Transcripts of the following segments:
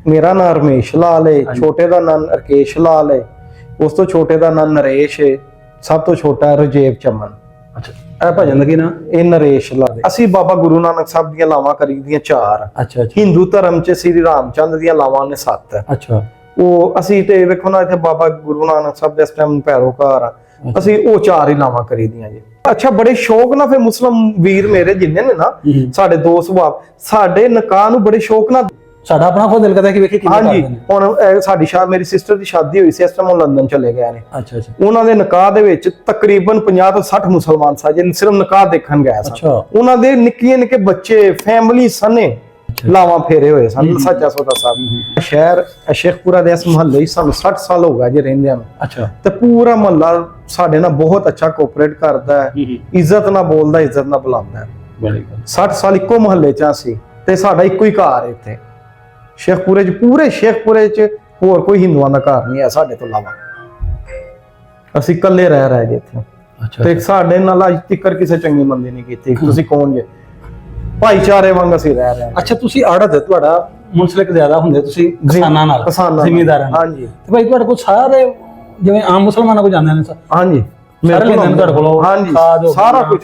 ਮੇਰਾ ਨਾਮ ਰਮੇਸ਼ ਲਾਲ ਹੈ, ਛੋਟੇ ਦਾ ਨਾਮ ਰਕੇਸ਼ ਲਾਲ ਹੈ, ਉਸ ਤੋਂ ਛੋਟੇ ਦਾ ਨਾਮ ਨਰੇਸ਼ ਹੈ, ਸਭ ਤੋਂ ਛੋਟਾ ਰਜੇਵ ਚਮਨ। ਅੱਛਾ, ਇਹ ਭਜਨ ਦਾ ਕੀ ਨਾਮ? ਇਹ ਨਰੇਸ਼ ਲਾਲ। ਅਸੀਂ ਬਾਬਾ ਗੁਰੂ ਨਾਨਕ ਸਾਹਿਬ ਦੀਆਂ ਲਾਵਾਂ ਕਰੀਦੀਆਂ 4। ਅੱਛਾ। ਹਿੰਦੂ ਧਰਮ ਚ ਸ੍ਰੀ ਰਾਮਚੰਦ ਦੀਆਂ ਲਾਵਾਂ ਨੇ 7। ਅੱਛਾ। ਉਹ ਅਸੀਂ ਤੇ ਵੇਖੋ ਨਾ ਇੱਥੇ ਬਾਬਾ ਗੁਰੂ ਨਾਨਕ ਸਾਹਿਬ ਦੇ ਇਸ ਟਾਈਮ ਪੈਰੋਕਾਰ ਆ, ਅਸੀਂ ਉਹ 4 ਹੀ ਲਾਵਾਂ ਕਰੀਦੀਆਂ ਜੀ। ਅੱਛਾ, ਬੜੇ ਸ਼ੌਕ ਨਾਲ ਫਿਰ ਮੁਸਲਮ ਵੀਰ ਮੇਰੇ ਜਿੰਨੇ ਨੇ ਨਾ ਸਾਡੇ ਦੋਸਤ ਬਾਬ, ਸਾਡੇ ਨਿਕਾਹ ਨੂੰ ਬੜੇ ਸ਼ੌਕ ਨਾਲ, ਸਾਡਾ ਆਪਣਾ ਖੁਦ ਦਿਲ ਕਰਦਾ ਕਿ ਵੇਖੀ ਕਿਵੇਂ ਹਾਂਜੀ। ਹੁਣ ਸਾਡੀ ਮੇਰੀ ਸਿਸਟਰ ਦੀ ਸ਼ਾਦੀ ਹੋਈ ਸੀ, ਇਸ ਟਾਈਮ ਉਹ ਲੰਡਨ ਚਲੇ ਗਏ ਨੇ। ਅੱਛਾ ਅੱਛਾ। ਉਹਨਾਂ ਦੇ ਨਿਕਾਹ ਦੇ ਵਿੱਚ ਤਕਰੀਬਨ 50 ਤੋਂ 60 ਮੁਸਲਮਾਨ ਸਨ, ਜਿਹਨੇ ਸਿਰਫ ਨਿਕਾਹ ਦੇਖਣ ਗਏ ਸਨ। ਅੱਛਾ। ਉਹਨਾਂ ਦੇ ਨਿੱਕੇ ਨਿੱਕੇ ਬੱਚੇ, ਫੈਮਿਲੀ ਸਨੇ ਲਾਵਾਂ ਫੇਰੇ ਹੋਏ ਸਨ। ਸੱਚਾ ਸੌਦਾ ਸਾਹਿਬ ਸ਼ਹਿਰ ਸ਼ੇਖਪੁਰਾ ਦੇ ਇਸ ਮੁਹੱਲੇ ਹੀ ਸਾਨੂੰ 60 ਸਾਲ ਹੋ ਗਏ ਜੇ ਰਹਿੰਦਿਆਂ ਨੂੰ। ਅੱਛਾ। ਤੇ ਪੂਰਾ ਮੁਹੱਲਾ ਸਾਡੇ ਨਾਲ ਬਹੁਤ ਅੱਛਾ ਕੋਆਪਰੇਟ ਕਰਦਾ ਹੈ, ਇੱਜ਼ਤ ਨਾਲ ਬੋਲਦਾ, ਇੱਜ਼ਤ ਨਾਲ ਬੁਲਾਉਂਦਾ ਹੈ। 60 ਸਾਲ ਇੱਕੋ ਮੁਹੱਲੇ ਚ ਅਸੀਂ, ਤੇ ਸਾਡਾ ਇੱਕੋ ਹੀ ਘਰ ਹੈ ਇੱਥੇ ਸ਼ੇਖਪੁਰੇ ਚ। ਪੂਰੇ ਸ਼ੇਖਪੁਰੇ ਚ ਹੋਰ ਕੋਈ ਹਿੰਦੂਆਂ ਦਾ ਘਰ ਨਹੀਂ ਹੈ ਸਾਡੇ ਤੋਂ ਇਲਾਵਾ, ਅਸੀਂ ਇਕੱਲੇ ਰਹਿ ਗਏ ਇੱਥੇ। ਅੱਛਾ। ਤੇ ਸਾਡੇ ਨਾਲ ਅੱਜ ਤੱਕ ਕਿਸੇ ਚੰਗੀ ਮੰਦੀ ਨਹੀਂ ਕੀਤੀ। ਤੁਸੀਂ ਕੌਣ ਜੇ? ਭਾਈਚਾਰੇ ਵਾਂਗ ਅਸੀਂ ਰਹਿ ਰਹੇ ਹਾਂ। ਅੱਛਾ, ਤੁਸੀਂ ਆੜਤ ਤੁਹਾਡਾ ਮੁਨਸਲਿਕ ਜ਼ਿਆਦਾ ਹੁੰਦੇ, ਤੁਸੀਂ ਕਿਸਾਨਾਂ ਨਾਲ, ਜ਼ਿਮੀਂਦਾਰਾਂ ਨਾਲ। ਹਾਂਜੀ। ਤੇ ਭਾਈ ਤੁਹਾਡੇ ਕੋਲ ਸਾਰੇ ਜਿਵੇਂ ਆਮ ਮੁਸਲਮਾਨਾਂ ਕੋਲ ਜਾਂਦੇ ਨੇ ਹਾਂਜੀ, ਸਾਰੇ ਲੈਂਦੇ ਨੇ ਤੁਹਾਡੇ ਕੋਲ। ਹਾਂਜੀ, ਸਾਰਾ ਕੁਝ,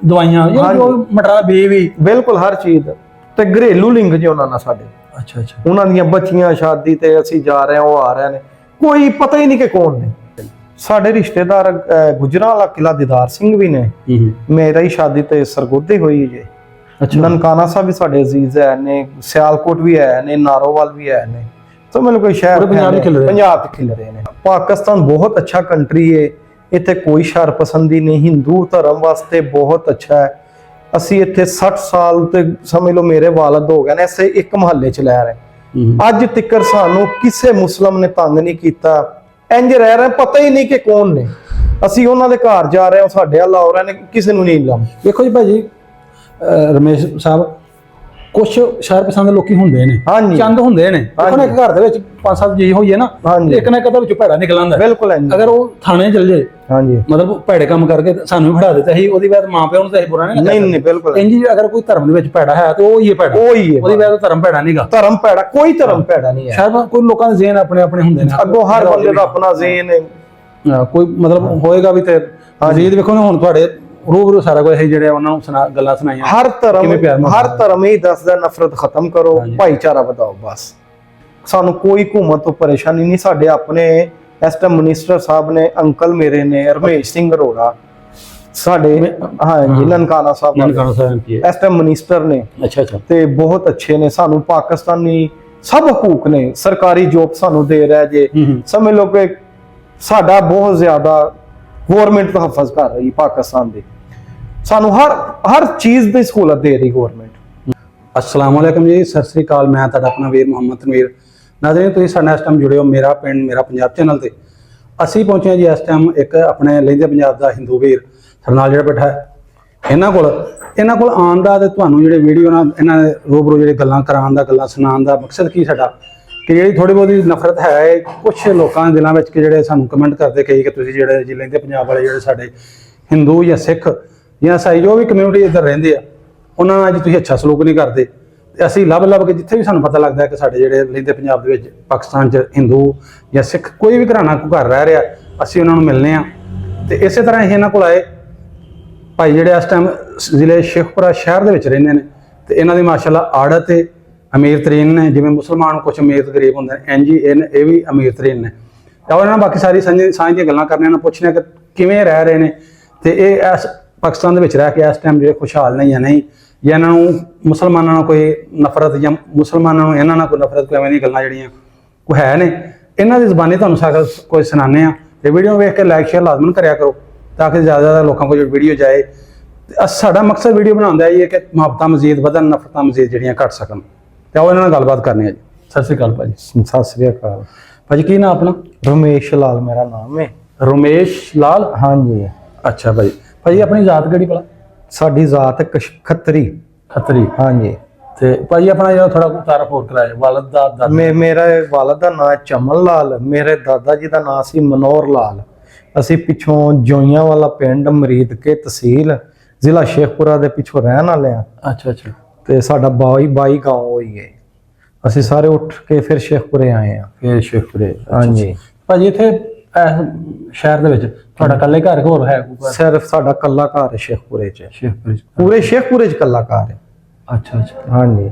ਦਵਾਈਆਂ ਜੋ ਮਟਰਾ ਵੀ ਬਿਲਕੁਲ ਹਰ ਚੀਜ਼। ਤੇ ਘਰੇਲੂ ਲਿੰਕ ਜੀ ਉਹਨਾਂ ਨਾਲ ਸਾਡੇ। ਅੱਛਾ ਅੱਛਾ। ਉਹਨਾਂ ਦੀਆਂ ਬੱਚੀਆਂ ਸ਼ਾਦੀ ਤੇ ਅਸੀਂ ਜਾ ਰਹੇ ਹਾਂ, ਉਹ ਆ ਰਹੇ ਨੇ, ਕੋਈ ਪਤਾ ਹੀ ਨਹੀਂ ਕਿ ਕੌਣ ਨੇ। ਸਾਡੇ ਰਿਸ਼ਤੇਦਾਰ ਗੁਜਰਾਂ ਵਾਲਾ ਕਿਲਾ ਦੀਦਾਰ ਸਿੰਘ ਵੀ ਨੇ, ਮੇਰਾ ਹੀ ਸ਼ਾਦੀ ਤੇ ਸਰਗੋਧੀ ਹੋਈ ਜੇ। ਨਨਕਾਣਾ ਸਾਹਿਬ ਵੀ ਸਾਡੇ ਅਜ਼ੀਜ਼ ਹੈ ਨੇ, ਸਿਆਲਕੋਟ ਵੀ ਹੈ ਨੇ, ਨਾਰੋਵਾਲ ਵੀ ਹੈ ਨੇ। ਤਾਂ ਮੈਨੂੰ ਕੋਈ ਸ਼ਹਿਰ ਪੰਜਾਬ ਚ ਖਿਲ ਰਹੇ ਨੇ। ਪਾਕਿਸਤਾਨ ਬਹੁਤ ਅੱਛਾ ਕੰਟਰੀ ਹੈ, ਇੱਥੇ ਕੋਈ ਸ਼ਰ ਪਸੰਦੀ ਨਹੀਂ, ਹਿੰਦੂ ਧਰਮ ਵਾਸਤੇ ਬਹੁਤ ਅੱਛਾ ਹੈ। ਅਸੀਂ ਇੱਥੇ 60 ਸਾਲ ਤੇ ਸਮਝ ਲਓ ਮੇਰੇ ਵਾਲਦ ਹੋ ਗਏ ਨੇ ਐਸੇ ਇੱਕ ਮੁਹੱਲੇ ਚ ਲੈ ਰਹੇ। ਅੱਜ ਤੱਕ ਸਾਨੂੰ ਕਿਸੇ ਮੁਸਲਮ ਨੇ ਤੰਗ ਨਹੀਂ ਕੀਤਾ, ਇੰਜ ਰਹਿ ਰਹੇ, ਪਤਾ ਹੀ ਨਹੀਂ ਕਿ ਕੌਣ ਨੇ। ਅਸੀਂ ਉਹਨਾਂ ਦੇ ਘਰ ਜਾ ਰਹੇ ਹਾਂ, ਸਾਡੇ ਹੱਲ ਹੋ ਰਹੇ ਨੇ, ਕਿਸੇ ਨੂੰ ਨਹੀਂ ਲਾਮ। ਦੇਖੋ ਜੀ ਭਾਜੀ ਰਮੇਸ਼ ਸਾਹਿਬ, ਕੁਛ ਸ਼ਹਿਰ ਪਸੰਦ ਲੋਕੀ ਹੁੰਦੇ ਨੇ, ਚੰਦ ਹੁੰਦੇ ਨੇ। ਦੇਖੋ ਇੱਕ ਘਰ ਦੇ ਵਿੱਚ 5-7 ਜੀ ਹੋਈਏ ਨਾ, ਇੱਕ ਨਾ ਇੱਕ ਦਾ ਵਿੱਚੋਂ ਭੈੜਾ ਨਿਕਲ ਆਉਂਦਾ। ਬਿਲਕੁਲ। ਅਗਰ ਉਹ ਥਾਣੇ ਚਲ ਜਾਏ, ਹਾਂਜੀ, ਮਤਲਬ ਭੈੜੇ ਕੰਮ ਕਰਕੇ ਸਾਨੂੰ ਵੀ ਫੜਾ ਦਿੱਤਾ ਸੀ, ਉਹਦੀ ਬਾਅਦ ਮਾਂ ਪਿਓ ਨੂੰ ਤਾਂ ਬੁਰਾ ਨਹੀਂ ਬਿਲਕੁਲ ਇੰਜ। ਅਗਰ ਕੋਈ ਧਰਮ ਦੇ ਵਿੱਚ ਭੈੜਾ ਹੈ ਤੇ ਉਹ ਹੀ ਹੈ ਭੈੜਾ, ਉਹਦੀ ਬਾਅਦ ਧਰਮ ਭੈੜਾ ਨਹੀਂਗਾ। ਧਰਮ ਭੈੜਾ, ਕੋਈ ਧਰਮ ਭੈੜਾ ਨਹੀਂ ਹੈ। ਸ਼ਾਇਦ ਕੋਈ ਲੋਕਾਂ ਦੇ ਜ਼ੇਨ ਆਪਣੇ ਆਪਣੇ ਹੁੰਦੇ ਨੇ, ਅੱਗੋਂ ਹਰ ਬੰਦੇ ਦਾ ਆਪਣਾ ਜ਼ੇਨ ਹੈ। ਕੋਈ ਮਤਲਬ ਹੋਏਗਾ ਵੀ ਤੇ ਜੀ ਦੇਖੋ ਨਾ ਹੁਣ ਤੁਹਾਡੇ ਰੂਬਰੂ ਸਾਰਾ ਕੁਝ ਜਿਹੜੇ ਉਹਨਾਂ ਨੂੰ ਗੱਲਾਂ ਸੁਣਾਈਆਂ। ਹਰ ਧਰਮ ਹੀ ਦੱਸਦਾ ਨਫ਼ਰਤ ਖਤਮ ਕਰੋ, ਭਾਈਚਾਰਾ ਵਧਾਓ, ਬਸ। ਸਾਨੂੰ ਕੋਈ ਹਕੂਮਤ ਤੋਂ ਪਰੇਸ਼ਾਨੀ ਨਹੀਂ। ਸਾਡੇ ਆਪਣੇ ਇਸ ਟਾਈਮ ਮਿਨਿਸਟਰ ਸਾਹਿਬ ਨੇ, ਅੰਕਲ ਮੇਰੇ ਨੇ ਰਮੇਸ਼ ਸਿੰਘ ਅਰੋੜਾ, ਸਾਡੇ ਹਾਂਜੀ ਨਨਕਾਣਾ ਸਾਹਿਬ ਇਸ ਟਾਈਮ ਮਿਨਿਸਟਰ ਨੇ। ਅੱਛਾ ਅੱਛਾ। ਤੇ ਬਹੁਤ ਅੱਛੇ ਨੇ, ਸਾਨੂੰ ਪਾਕਿਸਤਾਨੀ ਸਭ ਹਕੂਕ ਨੇ, ਸਰਕਾਰੀ ਜੋਬ ਸਾਨੂੰ ਦੇ ਰਿਹਾ ਜੇ। ਸਮਝ ਲਓ ਕਿ ਸਾਡਾ ਬਹੁਤ ਜ਼ਿਆਦਾ ਗਵਰਨਮੈਂਟ ਤਹਫਜ਼ ਕਰ ਰਹੀ ਪਾਕਿਸਤਾਨ ਦੀ, ਸਾਨੂੰ ਹਰ ਚੀਜ਼ ਦੀ ਸਹੂਲਤ ਦੇ ਰਹੀ ਗਵਰਨਮੈਂਟ। अस्सलाम वालेकुम जी, सत श्री अकाल। मैं तुहाडा अपना वीर मुहम्मद तनवीर। नाज़रीन, तुसीं साडे इस टाइम जुड़े हो मेरा पिंड मेरा पंजाब चैनल ते। असीं पहुंचे जी इस टाइम एक अपने लहिंदे पंजाब दा हिंदू वीर ਸਾਡੇ ਨਾਲ ਜਿਹੜਾ बैठा है। ਇਹਨਾਂ ਕੋਲ ਆਉਣ ਦਾ ਤੇ ਤੁਹਾਨੂੰ ਜਿਹੜੇ ਵੀਡੀਓ ਨਾਲ ਇਹਨਾਂ ਦੇ ਰੂਬਰੂ ਜਿਹੜੇ ਗੱਲਾਂ ਕਰਾਉਣ ਦਾ, ਗੱਲਾਂ ਸੁਣਾਉਣ ਦਾ ਮਕਸਦ ਕੀ ਸਾਡਾ, ਕਿ ਜਿਹੜੀ ਥੋੜੀ ਬਹੁਤੀ ਨਫ਼ਰਤ ਹੈ ਕੁਛ ਲੋਕਾਂ ਦੇ ਦਿਲਾਂ ਵਿੱਚ, ਕਿ ਜਿਹੜੇ ਸਾਨੂੰ ਕਮੈਂਟ ਕਰਦੇ ਕਈ ਕਿ ਤੁਸੀਂ ਜਿਹੜੇ ਜੀ ਲਹਿੰਦੇ ਪੰਜਾਬ ਵਾਲੇ ਜਿਹੜੇ ਸਾਡੇ ਹਿੰਦੂ ਜਾਂ ਸਿੱਖ ਜਾਂ ਈਸਾਈ ਜੋ ਵੀ ਕਮਿਊਨਿਟੀ ਇੱਧਰ ਰਹਿੰਦੇ ਆ, ਉਹਨਾਂ ਨਾਲ ਅੱਜ ਤੁਸੀਂ ਅੱਛਾ ਸਲੂਕ ਨਹੀਂ ਕਰਦੇ। ਤੇ ਅਸੀਂ ਲੱਭ ਕੇ ਜਿੱਥੇ ਵੀ ਸਾਨੂੰ ਪਤਾ ਲੱਗਦਾ ਕਿ ਸਾਡੇ ਜਿਹੜੇ ਲਹਿੰਦੇ ਪੰਜਾਬ ਦੇ ਵਿੱਚ ਪਾਕਿਸਤਾਨ 'ਚ ਹਿੰਦੂ ਜਾਂ ਸਿੱਖ ਕੋਈ ਵੀ ਘਰਾਣਾ ਘਰ ਰਹਿ ਰਿਹਾ, ਅਸੀਂ ਉਹਨਾਂ ਨੂੰ ਮਿਲਨੇ ਆ। ਤੇ ਇਸੇ ਤਰ੍ਹਾਂ ਅਸੀਂ ਇਹਨਾਂ ਕੋਲ ਆਏ ਭਾਈ ਜਿਹੜੇ ਇਸ ਟਾਈਮ ਜ਼ਿਲ੍ਹੇ ਸ਼ੇਖਪੁਰਾ ਸ਼ਹਿਰ ਦੇ ਵਿੱਚ ਰਹਿੰਦੇ ਨੇ, ਤੇ ਇਹਨਾਂ ਦੀ ਮਾਸ਼ਾਅੱਲਾ ਆੜਤ ਤੇ ਅਮੀਰ ਤਰੀਨ ਨੇ। ਜਿਵੇਂ ਮੁਸਲਮਾਨ ਕੁਛ ਅਮੀਰ ਤੇ ਗਰੀਬ ਹੁੰਦੇ ਨੇ, ਇੰਝ ਇਹ ਵੀ ਅਮੀਰ ਤਰੀਨ ਨੇ। ਤਾਂ ਉਹਨਾਂ ਨਾਲ ਬਾਕੀ ਸਾਰੀ ਸਾਂਝ ਦੀਆਂ ਗੱਲਾਂ ਕਰਨੀਆਂ, ਨਾਲ ਪੁੱਛਣਾ ਕਿ ਕਿਵੇਂ ਰਹਿ ਰਹੇ ਨੇ, ਤੇ ਇਹ ਇਸ ਪਾਕਿਸਤਾਨ ਦੇ ਵਿੱਚ ਰਹਿ ਕੇ ਇਸ ਟਾਈਮ ਜਿਹੜੇ ਖੁਸ਼ਹਾਲ ਨੇ ਜਾਂ ਨਹੀਂ, ਜਾਂ ਇਹਨਾਂ ਨੂੰ ਮੁਸਲਮਾਨਾਂ ਨਾਲ ਕੋਈ ਨਫ਼ਰਤ ਜਾਂ ਮੁਸਲਮਾਨਾਂ ਨੂੰ ਇਹਨਾਂ ਨਾਲ ਕੋਈ ਨਫ਼ਰਤ, ਕੋਈ ਐਵੇਂ ਦੀਆਂ ਗੱਲਾਂ ਜਿਹੜੀਆਂ ਕੋਈ ਹੈ ਨੇ, ਇਹਨਾਂ ਦੀ ਜ਼ਬਾਨੀ ਤੁਹਾਨੂੰ ਸਾਰਾ ਕੁਝ ਸੁਣਾਉਂਦੇ ਆ। ਤੇ ਵੀਡੀਓ ਵੇਖ ਕੇ ਲਾਈਕ ਸ਼ੇਅਰ ਲਾਜ਼ਮਨ ਕਰਿਆ ਕਰੋ ਤਾਂ ਕਿ ਜ਼ਿਆਦਾ ਲੋਕਾਂ ਕੋਲ ਵੀਡੀਓ ਜਾਏ। ਸਾਡਾ ਮਕਸਦ ਵੀਡੀਓ ਬਣਾਉਣ ਦਾ ਇਹ ਹੈ ਕਿ ਮੁਹੱਬਤਾਂ ਮਜ਼ੀਦ ਵਧਣ, ਨਫ਼ਰਤਾਂ ਮਜ਼ੀਦ ਜਿਹੜੀਆਂ ਘੱਟ ਸਕਣ। ਤੇ ਉਹ ਇਹਨਾਂ ਨਾਲ ਗੱਲਬਾਤ ਕਰਨੀ ਹੈ ਜੀ। ਸਤਿ ਸ਼੍ਰੀ ਅਕਾਲ ਭਾਜੀ। ਸਤਿ ਸ਼੍ਰੀ ਅਕਾਲ ਭਾਜੀ। ਕੀ ਨਾਮ ਆਪਣਾ? ਰਮੇਸ਼ ਲਾਲ ਮੇਰਾ ਨਾਮ ਹੈ। ਰਮੇਸ਼ ਲਾਲ? ਹਾਂਜੀ। ਅੱਛਾ ਭਾਜੀ। ਭਾਜੀ ਆਪਣੀ ਜ਼ਾਤ ਕਿਹੜੀ ਭਲਾ? ਸਾਡੀ ਜ਼ਾਤ ਖੱਤਰੀ। ਖੱਤਰੀ, ਹਾਂਜੀ। ਤੇ ਭਾਜੀ ਆਪਣਾ ਜਿਹੜਾ ਥੋੜਾ ਤਾਰਫ ਹੋਰ ਕਰਾਇਆ, ਵਾਲਦ ਦਾ? ਮੇਰਾ ਵਾਲਦ ਦਾ ਨਾਮ ਚਮਨ ਲਾਲ, ਮੇਰੇ ਦਾਦਾ ਜੀ ਦਾ ਨਾਮ ਸੀ ਮਨੋਹਰ ਲਾਲ। ਅਸੀਂ ਪਿੱਛੋਂ ਜੋਈਆਂ ਵਾਲਾ ਪਿੰਡ ਮਰੀਦਕੇ ਤਹਿਸੀਲ ਜ਼ਿਲ੍ਹਾ ਸ਼ੇਖਪੁਰਾ ਦੇ ਪਿੱਛੋਂ ਰਹਿਣ ਵਾਲੇ ਆ। ਅੱਛਾ ਅੱਛਾ। ਤੇ ਸਾਡਾ 22 ਗਾਉਂ ਹੋਈ ਹੈ। ਅਸੀਂ ਸਾਰੇ ਉੱਠ ਕੇ ਫਿਰ ਸ਼ੇਖਪੁਰੇ ਆਏ ਆ। ਫਿਰ ਸ਼ੇਖਪੁਰੇ। ਹਾਂਜੀ ਭਾਜੀ ਇੱਥੇ ਇਸ ਸ਼ਹਿਰ ਦੇ ਵਿੱਚ ਤੁਹਾਡਾ ਇਕੱਲੇ ਘਰ ਹੋਰ ਹੈ ਕੋਈ? ਸਿਰਫ ਸਾਡਾ ਕੱਲਾ ਘਰ ਹੈ ਸ਼ੇਖਪੁਰੇ 'ਚ, ਸ਼ੇਖਪੁਰੇ 'ਚ। ਪੂਰੇ ਸ਼ੇਖਪੁਰੇ 'ਚ ਕੱਲਾ ਘਰ ਹੈ। ਅੱਛਾ ਅੱਛਾ। ਹਾਂਜੀ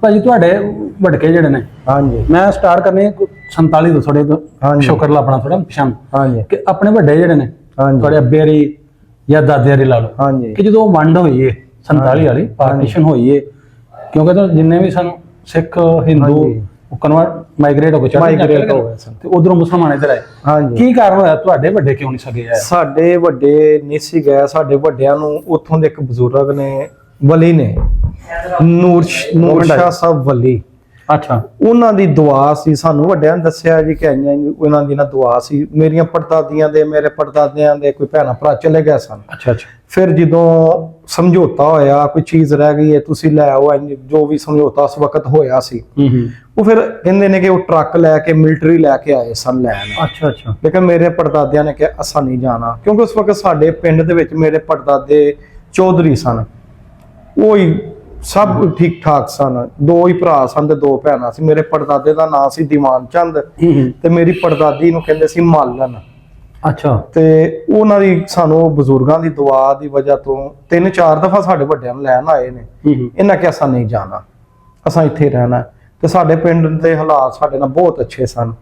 ਭਾਜੀ ਤੁਹਾਡੇ ਵਡਕੇ ਜਿਹੜੇ ਨੇ, ਹਾਂਜੀ ਮੈਂ ਸਟਾਰਟ ਕਰਨੇ 47 ਤੋਂ ਥੋੜੇ ਹਾਂਜੀ। ਸ਼ੁਕਰ ਲਾ ਆਪਣਾ ਥੋੜਾ ਪਛਾਣ ਹਾਂਜੀ ਕਿ ਆਪਣੇ ਵੱਡੇ ਜਿਹੜੇ ਨੇ ਹਾਂਜੀ ਤੁਹਾਡੇ ਅੱਬੇ ਵਾਲੀ ਜਾਂ ਦਾਦੇ ਵਾਲੀ ਲਾ ਲਓ, ਹਾਂਜੀ ਕਿ ਜਦੋਂ ਵੰਡ ਹੋਈ ਏ 47 ਵਾਲੀ ਪਾਰਟੀਸ਼ਨ ਹੋਈ ਏ, ਕਿਉਂਕਿ ਤਾਂ ਜਿੰਨੇ ਵੀ ਸਾਨੂੰ ਸਿੱਖ ਹਿੰਦੂ ਹਾਂਜੀ। ਉਹ ਕਨਵਰਟ ਮਾਈਗ੍ਰੇਟ ਹੋ ਗਏ, Migrate ਹੋ ਗਏ ਸਨ। ਤੇ ਉਧਰੋਂ ਮੁਸਲਮਾਨ ਇੱਧਰ ਆਏ। ਹਾਂਜੀ ਕੀ ਕਾਰਨ ਹੋਇਆ ਤੁਹਾਡੇ ਵੱਡੇ ਕਿਉਂ ਨਹੀਂ ਸਕੇ ਆਏ? ਸਾਡੇ ਵੱਡੇ ਨਹੀਂ ਸੀ ਗਏ, ਸਾਡੇ ਵੱਡਿਆਂ ਨੂੰ ਉੱਥੋਂ ਦੇ ਇੱਕ ਬਜ਼ੁਰਗ ਨੇ, ਵਲੀ ਨੇ, ਨੂਰ ਸ਼ਾਹ ਸਾਹਿਬ ਵਲੀ, ਅੱਛਾ ਉਹਨਾਂ ਦੀ ਦੁਆ ਸੀ। ਸਾਨੂੰ ਵੱਡਿਆਂ ਨੇ ਦੱਸਿਆ ਜੀ ਕਿ ਉਹਨਾਂ ਦੀ ਨਾ ਦੁਆ ਸੀ। ਮੇਰੀਆਂ ਪੜਦਾਦੀਆਂ ਦੇ, ਮੇਰੇ ਪੜਦਾਦਿਆਂ ਦੇ ਕੋਈ ਭੈਣਾਂ ਭਰਾ ਚਲੇ ਗਏ ਸਨ। ਅੱਛਾ ਅੱਛਾ। ਫਿਰ ਜਦੋਂ ਸਮਝੌਤਾ ਹੋਇਆ, ਕੋਈ ਚੀਜ਼ ਰਹਿ ਗਈ ਹੈ ਤੁਸੀਂ ਲੈ ਆਓ, ਜੋ ਵੀ ਸਮਝੌਤਾ ਉਸ ਵਕਤ ਹੋਇਆ ਸੀ, ਉਹ ਫਿਰ ਕਹਿੰਦੇ ਨੇ ਕਿ ਉਹ ਟਰੱਕ ਲੈ ਕੇ ਮਿਲਟਰੀ ਲੈ ਕੇ ਆਏ ਸਨ ਲੈਣ। ਅੱਛਾ ਅੱਛਾ। ਲੇਕਿਨ ਮੇਰੇ ਪੜਦਾਦਿਆਂ ਨੇ ਕਿਹਾ ਅਸਾਂ ਨਹੀਂ ਜਾਣਾ, ਕਿਉਂਕਿ ਉਸ ਵਕਤ ਸਾਡੇ ਪਿੰਡ ਦੇ ਵਿੱਚ ਮੇਰੇ ਪੜਦਾਦੇ ਚੌਧਰੀ ਸਨ, ਉਹ ਹੀ ਸਭ ਠੀਕ ਠਾਕ ਸਨ। ਦੋ ਹੀ ਭਰਾ ਸਨ ਤੇ ਦੋ ਭੈਣਾਂ ਸੀ। ਮੇਰੇ ਪੜਦਾਦੇ ਦਾ ਨਾਮ ਸੀ ਦੀਵਾਨ ਚੰਦ ਤੇ ਮੇਰੀ ਪੜਦਾਦੀ ਨੂੰ ਕਹਿੰਦੇ ਸੀ ਮਾਲਨ। ਅੱਛਾ। ਤੇ ਉਹਨਾਂ ਦੀ ਸਾਨੂੰ ਬਜ਼ੁਰਗਾਂ ਦੀ ਦੁਆ ਦੀ ਵਜ੍ਹਾ ਤੋਂ 3-4 ਦਫਾ ਸਾਡੇ ਵੱਡਿਆਂ ਨੂੰ ਲੈਣ ਆਏ ਨੇ। ਇਹਨਾਂ ਕਿ ਅਸਾਂ ਨਹੀਂ ਜਾਣਾ, ਅਸਾਂ ਇੱਥੇ ਰਹਿਣਾ। ਤੇ ਸਾਡੇ ਪਿੰਡ ਦੇ ਹਾਲਾਤ ਸਾਡੇ ਨਾਲ ਬਹੁਤ ਅੱਛੇ ਸਨ,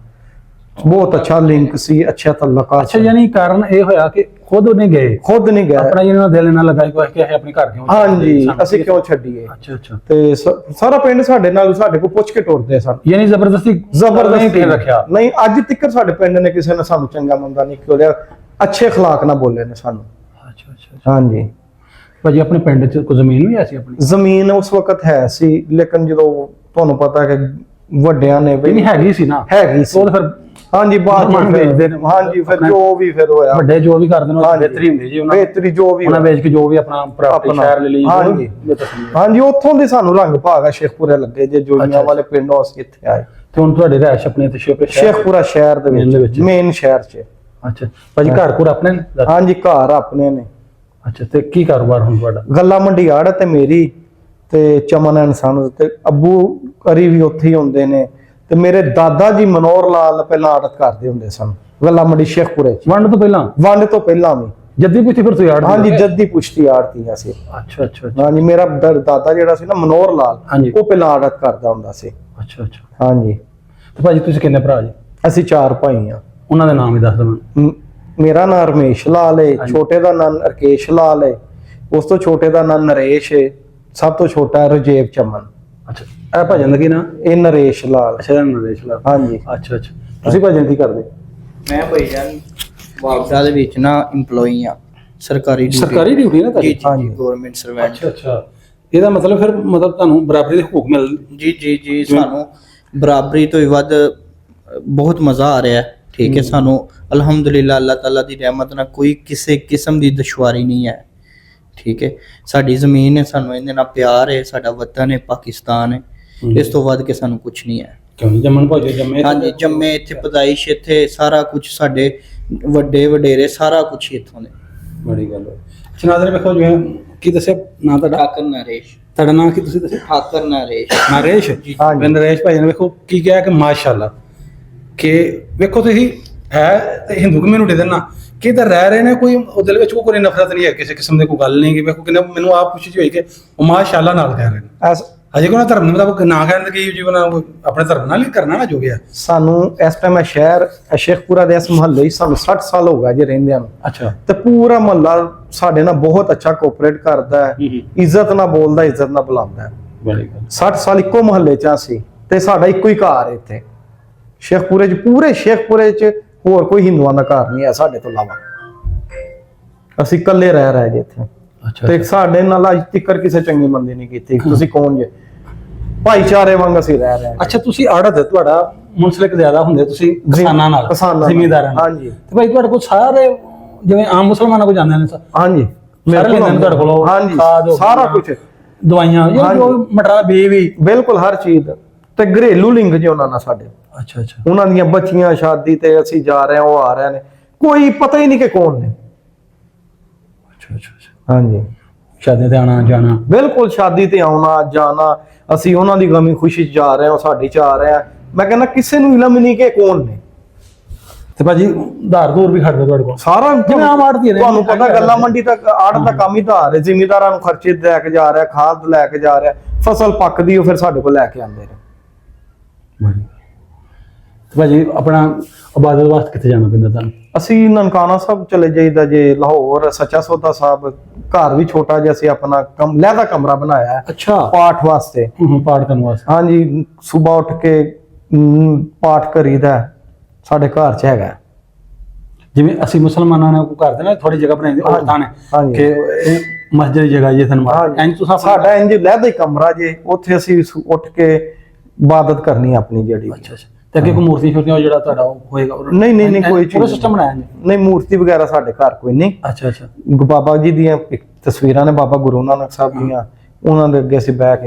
ਬਹੁਤ ਅੱਛਾ ਲਿੰਕ ਸੀ, ਅੱਛਾ ਤਲਕਾ। ਅੱਛਾ, ਯਾਨੀ ਕਾਰਨ ਇਹ ਹੋਇਆ ਕਿ ਖੁਦ ਨਹੀਂ ਗਏ, ਖੁਦ ਨਹੀਂ ਗਏ, ਆਪਣਾ ਜਿਹਨਾਂ ਦਿਲ ਨਾ ਲਗਾਈ ਕੋਈ ਕਿ ਆਪਣੇ ਘਰ ਕਿਉਂ? ਹਾਂਜੀ, ਅਸੀਂ ਕਿਉਂ ਛੱਡੀਏ। ਅੱਛਾ ਅੱਛਾ। ਤੇ ਸਾਰਾ ਪਿੰਡ ਸਾਡੇ ਨਾਲ, ਸਾਡੇ ਕੋਲ ਪੁੱਛ ਕੇ ਟੁਰਦੇ ਸਨ। ਯਾਨੀ ਜ਼ਬਰਦਸਤੀ ਰੱਖਿਆ। ਨਹੀਂ, ਅੱਜ ਤੱਕ ਸਾਡੇ ਪਿੰਡ ਨੇ ਕਿਸੇ ਨੇ ਸਾਨੂੰ ਚੰਗਾ ਮੰਦਾ ਨਹੀਂ ਕਿਹਾ, ਅੱਛੇ ਅਖਲਾਕ ਨਾਲ ਬੋਲੇ ਨੇ ਸਾਨੂੰ। ਅੱਛਾ ਅੱਛਾ। ਹਾਂਜੀ ਭਾਜੀ ਆਪਣੇ ਪਿੰਡ 'ਚ ਕੋਈ ਜ਼ਮੀਨ ਵੀ ਐਸੀ ਆਪਣੀ? ਜ਼ਮੀਨ ਉਸ ਵਕਤ ਹੈ ਸੀ, ਲੇਕਿਨ ਜਦੋਂ ਤੁਹਾਨੂੰ ਪਤਾ ਕਿ ਵੱਡਿਆਂ ਨੇ ਨਹੀਂ ਹੈਗੀ ਸੀ ਨਾ, ਹੈਗੀ ਸੀ, ਉਹ ਫਿਰ ਹਾਂਜੀ ਬਾਅਦ ਮਨ ਵੇਚਦੇ ਨੇ। ਹਾਂਜੀ, ਫਿਰ ਜੋ ਵੀ ਫਿਰ ਹੋਇਆ, ਵੱਡੇ ਜੋ ਵੀ ਕਰਦੇ ਨੇ ਉਹ ਬਿਹਤਰੀ ਹੁੰਦੀ ਜੀ, ਉਹਨਾਂ ਬਿਹਤਰੀ ਜੋ ਵੀ ਉਹਨਾਂ ਵੇਚ ਕੇ ਜੋ ਵੀ ਆਪਣਾ ਪ੍ਰਾਪਰਟੀ ਸ਼ਹਿਰ ਲੈ ਲਈ। ਹਾਂਜੀ ਹਾਂਜੀ, ਉੱਥੋਂ ਦੀ ਸਾਨੂੰ ਰੰਗ ਭਾਗ ਆ ਸ਼ੇਖਪੁਰੇ ਲੱਗੇ ਜੇ ਜੋਈਆਂ ਵਾਲੇ ਪਿੰਡੋਂ ਅਸੀਂ ਇੱਥੇ ਆਏ। ਤੇ ਹੁਣ ਤੁਹਾਡੇ ਰਹਿਸ਼ ਆਪਣੇ ਤੇ ਸ਼ੇਖਪੁਰਾ ਸ਼ਹਿਰ ਦੇ ਵਿੱਚ, ਮੇਨ ਸ਼ਹਿਰ 'ਚ। ਅੱਛਾ ਭਾਜੀ, ਘਰ ਘਰ ਆਪਣੇ ਨੇ? ਹਾਂਜੀ, ਘਰ ਆਪਣੇ ਨੇ। ਅੱਛਾ, ਤੇ ਕੀ ਕਾਰੋਬਾਰ ਹੁਣ ਤੁਹਾਡਾ? ਗੱਲਾ ਮੰਡੀ ਆੜ ਤੇ ਮੇਰੀ ਤੇ ਚਮਨ ਇਨਸਾਨ ਤੇ ਅੱਬੂ ਕਰੀ ਵੀ ਉੱਥੇ ਹੀ ਹੁੰਦੇ ਨੇ। ਤੇ ਮੇਰੇ ਦਾਦਾ ਜੀ ਮਨੋਹਰ ਲਾਲ ਪਹਿਲਾਂ ਆੜਤ ਕਰਦੇ ਹੁੰਦੇ ਸਨ ਗੱਲਾ ਮੰਡੀ ਸ਼ੇਖਪੁਰੇ 'ਚ। ਵੰਡ ਤੋਂ ਪਹਿਲਾਂ? ਵੰਡ ਤੋਂ ਪਹਿਲਾਂ ਵੀ ਜੱਦੀ ਪੁੱਛੀ ਫਿਰ ਤੁਸੀਂ ਆੜ? ਹਾਂਜੀ, ਜੱਦੀ ਪੁਸ਼ਤੀ ਆੜਤੀ ਸੀ। ਅੱਛਾ ਅੱਛਾ। ਹਾਂਜੀ, ਮੇਰਾ ਦਾਦਾ ਜਿਹੜਾ ਸੀ ਨਾ ਮਨੋਹਰ ਲਾਲ, ਹਾਂਜੀ, ਉਹ ਪਹਿਲਾਂ ਆੜਤ ਕਰਦਾ ਹੁੰਦਾ ਸੀ। ਅੱਛਾ ਅੱਛਾ। ਹਾਂਜੀ। ਤੇ ਭਾਜੀ ਤੁਸੀਂ ਕਿੰਨੇ ਭਰਾ ਜੀ? ਅਸੀਂ 4 ਭਾਈ ਆ। ਉਹਨਾਂ ਦੇ ਨਾਮ ਹੀ ਦੱਸ ਦਿਓ ਮੈਨੂੰ। ਮੇਰਾ ਨਾਮ ਰਮੇਸ਼ ਲਾਲ ਹੈ, ਛੋਟੇ ਦਾ ਨਾਮ ਰਕੇਸ਼ ਲਾਲ ਹੈ, ਉਸ ਤੋਂ ਛੋਟੇ ਦਾ ਨਾਮ ਨਰੇਸ਼ ਹੈ, ਸਭ ਤੋਂ ਛੋਟਾ ਹੈ ਰਜੇਬ ਚਮਨ। ਅੱਛਾ, ਇਹ ਭਜਨ ਦਾ ਕੀ ਨਾਮ? ਇਹ ਨਰੇਸ਼ ਲਾਲ। ਅੱਛਾ, ਨਰੇਸ਼ ਲਾਲ। ਹਾਂਜੀ। ਅੱਛਾ ਅੱਛਾ। ਤੁਸੀਂ ਭਜਨ ਕੀ ਕਰਦੇ? ਮੈਂ ਭਾਈਜਾਨ ਵਾਪਡਾ ਦੇ ਵਿੱਚ ਨਾ EMPLOYE ਆ, ਸਰਕਾਰੀ ਡਿਊਟੀ ਨਾ ਤੁਹਾਡੀ? ਹਾਂਜੀ, ਗਵਰਨਮੈਂਟ ਸਰਵੈਂਟ। ਅੱਛਾ ਅੱਛਾ। ਇਹਦਾ ਮਤਲਬ ਫਿਰ ਤੁਹਾਨੂੰ ਬਰਾਬਰੀ ਦੇ ਹਕੂਕ ਮਿਲ? ਜੀ ਜੀ ਜੀ, ਸਾਨੂੰ ਬਰਾਬਰੀ ਤੋਂ ਵੀ ਵੱਧ ਬਹੁਤ ਮਜ਼ਾ ਆ ਰਿਹਾ ਹੈ। ਠੀਕ ਹੈ, ਸਾਨੂੰ ਅਲਹਮਦੁਲਿਲਾ ਅੱਲਾਹ ਤਾਲਾ ਦੀ ਰਹਿਮਤ ਨਾਲ ਕੋਈ ਕਿਸੇ ਕਿਸਮ ਦੀ ਦੁਸ਼ਵਾਰੀ ਨਹੀਂ ਹੈ। ਠੀਕ ਹੈ, ਸਾਡੀ ਜ਼ਮੀਨ ਹੈ, ਸਾਨੂੰ ਇਹਦੇ ਨਾਲ ਪਿਆਰ ਹੈ, ਸਾਡਾ ਵਤਨ ਹੈ ਪਾਕਿਸਤਾਨ ਹੈ, ਇਸ ਤੋਂ ਵੱਧ ਕੇ ਸਾਨੂੰ ਕੁਝ ਨਹੀਂ ਹੈ। ਕਿਉਂ ਨਹੀਂ ਜੰਮਣ ਭਾਜੀ? ਜੰਮੇ? ਹਾਂਜੀ, ਜੰਮੇ ਇੱਥੇ, ਪਦਾਇਸ਼ ਇੱਥੇ, ਸਾਰਾ ਕੁਝ ਸਾਡੇ ਵੱਡੇ ਵਡੇਰੇ ਸਾਰਾ ਕੁਝ ਇੱਥੋਂ ਦੇ। ਬੜੀ ਗੱਲ ਹੈ। ਅੱਛਾ ਨਾਜ਼ਰ ਵੇਖੋ, ਜਿਵੇਂ ਕੀ ਦੱਸਿਆ ਨਾਂ ਤੁਹਾਡਾ? ਠਾਕਰ ਨਰੇਸ਼। ਤੁਹਾਡਾ ਨਾਂ ਕੀ ਤੁਸੀਂ ਦੱਸਿਆ? ਠਾਕਰ ਨਰੇਸ਼। ਨਰੇਸ਼? ਹਾਂਜੀ। ਨਰੇਸ਼ ਭਾਈ ਨੇ ਵੇਖੋ ਕੀ ਕਿਹਾ ਕਿ ਮਾਸ਼ਾਅੱਲਾ, ਕਿ ਵੇਖੋ ਤੁਸੀਂ ਹੈ ਤੇ ਹਿੰਦੂ ਕਮਿਊਨਿਟੀ ਦੇ ਨਾ ਕਿ ਤਾਂ ਰਹਿ ਰਹੇ ਨੇ, ਕੋਈ ਉਹਦੇ ਵਿੱਚ ਕੋਈ ਨਫ਼ਰਤ ਨਹੀਂ ਹੈ ਕਿਸੇ ਕਿਸਮ ਦੀ, ਕੋਈ ਗੱਲ ਨਹੀਂ। ਕਿ ਵੇਖੋ ਕਿੰਨਾ ਮੈਨੂੰ ਆਪ ਪੁੱਛੀ ਹੋਈ ਕਿ ਉਹ ਮਾਸ਼ਾਅੱਲਾ ਨਾਲ ਕਹਿ ਰਹੇ ਨੇ। ਅਜੇ ਕੋਈ ਨਾ ਧਰਮ ਮੁਤਾਬਕ ਨਾ ਕਹਿਣ ਕਿ ਜੀਵਨ ਆਪਣੇ ਧਰਮ ਨਾਲ ਹੀ ਕਰਨਾ ਨਾ ਜੋ ਵੀ ਹੈ। ਸਾਨੂੰ ਇਸ ਟਾਈਮ ਸ਼ਹਿਰ ਸ਼ੇਖਪੁਰਾ ਦੇ ਇਸ ਮੁਹੱਲੇ ਹੀ ਸਾਨੂੰ 60 ਸਾਲ ਹੋ ਗਏ ਜੇ ਰਹਿੰਦਿਆਂ ਨੂੰ। ਅੱਛਾ। ਤੇ ਪੂਰਾ ਮੁਹੱਲਾ ਸਾਡੇ ਨਾਲ ਬਹੁਤ ਅੱਛਾ ਕੋਆਪਰੇਟ ਕਰਦਾ ਹੈ, ਇੱਜ਼ਤ ਨਾਲ ਬੋਲਦਾ, ਇੱਜ਼ਤ ਨਾਲ ਬੁਲਾਉਂਦਾ ਹੈ। ਬੜੀ ਗੱਲ। 60 ਸਾਲ ਇੱਕੋ ਮੁਹੱਲੇ 'ਚ ਅਸੀਂ, ਤੇ ਸਾਡਾ ਇੱਕੋ ਹੀ ਘਰ ਹੈ ਇੱਥੇ ਸ਼ੇਖਪੁਰੇ 'ਚ। ਪੂਰੇ ਸ਼ੇਖਪੁਰੇ 'ਚ ਹੋਰ ਕੋਈ ਹਿੰਦੂਆਂ ਦਾ ਘਰ ਨਹੀਂ ਹੈ ਸਾਡੇ ਤੋਂ ਇਲਾਵਾ, ਅਸੀਂ ਇਕੱਲੇ ਰਹਿ ਰਹੇ ਜੇ ਇੱਥੇ। ਅੱਛਾ। ਤੇ ਸਾਡੇ ਨਾਲ ਅੱਜ ਤੱਕ ਕਿਸੇ ਚੰਗੀ ਮੰਦੀ ਨਹੀਂ ਕੀਤੀ। ਤੁਸੀਂ ਕੌਣ ਜੇ? ਭਾਈਚਾਰੇ ਵਾਂਗ ਅਸੀਂ ਰਹਿ ਰਹੇ ਹਾਂ। ਅੱਛਾ, ਤੁਸੀਂ ਆੜਤ ਤੁਹਾਡਾ ਮੁਨਸਲਿਕ ਜ਼ਿਆਦਾ ਹੁੰਦੇ ਤੁਸੀਂ ਕਿਸਾਨਾਂ ਨਾਲ, ਜ਼ਿਮੀਂਦਾਰਾਂ ਨਾਲ? ਹਾਂਜੀ। ਤੇ ਭਾਈ ਤੁਹਾਡੇ ਕੋਲ ਸਾਰੇ ਜਿਵੇਂ ਆਮ ਮੁਸਲਮਾਨਾਂ ਕੋਲ ਜਾਂਦੇ ਨੇ ਹਾਂਜੀ, ਸਾਰੇ ਲੈਂਦੇ ਨੇ ਤੁਹਾਡੇ ਕੋਲੋਂ? ਹਾਂਜੀ, ਖਾਦ ਹੋ ਸਾਰਾ ਕੁਝ, ਦਵਾਈਆਂ, ਜੋ ਮਟਰਾਂ ਬੀ ਵੀ? ਬਿਲਕੁਲ ਹਰ ਚੀਜ਼। ਤੇ ਘਰੇਲੂ ਲਿੰਗ ਜੇ ਉਹਨਾਂ ਨਾਲ ਸਾਡੇ। ਅੱਛਾ ਅੱਛਾ। ਉਹਨਾਂ ਦੀਆਂ ਬੱਚੀਆਂ ਸ਼ਾਦੀ ਤੇ ਅਸੀਂ ਜਾ ਰਹੇ ਹਾਂ, ਉਹ ਆ ਰਹੇ ਨੇ, ਕੋਈ ਪਤਾ ਹੀ ਨਹੀਂ ਕਿ ਕੌਣ ਨੇ। ਅੱਛਾ ਅੱਛਾ ਅੱਛਾ। ਹਾਂਜੀ, ਸ਼ਾਦੀ ਤੇ ਆਣਾ ਜਾਣਾ? ਬਿਲਕੁਲ, ਸ਼ਾਦੀ ਤੇ ਆਉਣਾ ਜਾਣਾ। ਅਸੀਂ ਉਹਨਾਂ ਦੀ ਗਮੀ ਖੁਸ਼ੀ 'ਚ ਜਾ ਰਹੇ ਹਾਂ, ਉਹ ਸਾਡੀ 'ਚ ਆ ਰਹੇ ਆ। ਮੈਂ ਕਹਿੰਦਾ ਕਿਸੇ ਨੂੰ ਇਲਮ ਨਹੀਂ ਕਿ ਕੌਣ ਨੇ। ਤੇ ਭਾਜੀ ਧਾਰ ਦੂਰ ਵੀ ਖੜਦੇ ਤੁਹਾਡੇ ਕੋਲ ਸਾਰਾ ਜਿਵੇਂ ਆਮ ਆੜ੍ਹਤੀ ਨੇ, ਤੁਹਾਨੂੰ ਪਤਾ ਗੱਲਾਂ ਮੰਡੀ ਤੱਕ ਆੜ ਦਾ ਕੰਮ ਹੀ ਧਾਰ ਹੈ। ਜ਼ਿਮੀਂਦਾਰਾਂ ਨੂੰ ਖਰਚੇ ਲੈ ਕੇ ਜਾ ਰਿਹਾ, ਖਾਦ ਲੈ ਕੇ ਜਾ ਰਿਹਾ, ਫਸਲ ਪੱਕਦੀ ਉਹ ਫਿਰ ਸਾਡੇ ਕੋਲ ਲੈ ਕੇ ਆਉਂਦੇ ਨੇ। ਤੇ ਭਾਜੀ ਆਪਣਾ ਇਬਾਦਤ ਵਾਸਤੇ ਕਿੱਥੇ ਜਾਣਾ ਪੈਂਦਾ ਤੁਹਾਨੂੰ? ਅਸੀਂ ਨਨਕਾਣਾ ਸਾਹਿਬ ਚਲੇ ਜਾਈਦਾ ਜੇ, ਲਾਹੌਰ ਸੱਚਾ ਸੌਦਾ ਸਾਹਿਬ। ਘਰ ਵੀ ਛੋਟਾ ਜਿਹਾ ਅਸੀਂ ਆਪਣਾ ਲਹਿਦਾ ਕਮਰਾ ਬਣਾਇਆ ਹੈ ਅੱਛਾ, ਪਾਠ ਵਾਸਤੇ। ਪਾਠ ਕਰਨ ਵਾਸਤੇ? ਹਾਂਜੀ, ਸਵੇਰ ਉੱਠ ਕੇ ਪਾਠ ਕਰੀਦਾ ਸਾਡੇ ਘਰ 'ਚ ਹੈਗਾ। ਜਿਵੇਂ ਅਸੀਂ ਮੁਸਲਮਾਨਾਂ ਨੇ ਕੋਈ ਕਰਦੇ ਨਾ ਥੋੜੀ ਜਗ੍ਹਾ ਬਣਾਈ ਔਰਤਾਂ ਨੇ ਕਿ ਇਹ ਮਸਜਿਦ ਦੀ ਜਗ੍ਹਾ ਜੇ ਤੁਹਾਨੂੰ ਇੰਜ ਤੁਸੀਂ ਸਾਡਾ ਇੰਜ ਲਹਿਦਾ ਹੀ ਕਮਰਾ ਜੇ, ਉੱਥੇ ਅਸੀਂ ਉੱਠ ਕੇ ਇਬਾਦਤ ਕਰਨੀ ਆਪਣੀ ਜਿਹੜੀ। ਅੱਛਾ ਅੱਛਾ। ਤੇ ਅੱਗੇ ਕੋਈ ਮੂਰਤੀ ਛੋਟੀਆਂ ਜਿਹੜਾ ਤੁਹਾਡਾ ਹੋਏਗਾ? ਨਹੀਂ ਕੋਈ ਪੂਰਾ ਸਿਸਟਮ ਬਣਾਇਆ ਜੀ? ਨਹੀਂ, ਮੂਰਤੀ ਵਗੈਰਾ ਸਾਡੇ ਘਰ ਕੋਈ ਨਹੀਂ। ਅੱਛਾ ਅੱਛਾ। ਬਾਬਾ ਜੀ ਦੀਆਂ ਤਸਵੀਰਾਂ ਨੇ, ਬਾਬਾ ਗੁਰੂ ਨਾਨਕ ਸਾਹਿਬ ਦੀਆਂ, ਉਹਨਾਂ ਦੇ ਅੱਗੇ ਅਸੀਂ ਬਹਿ ਕੇ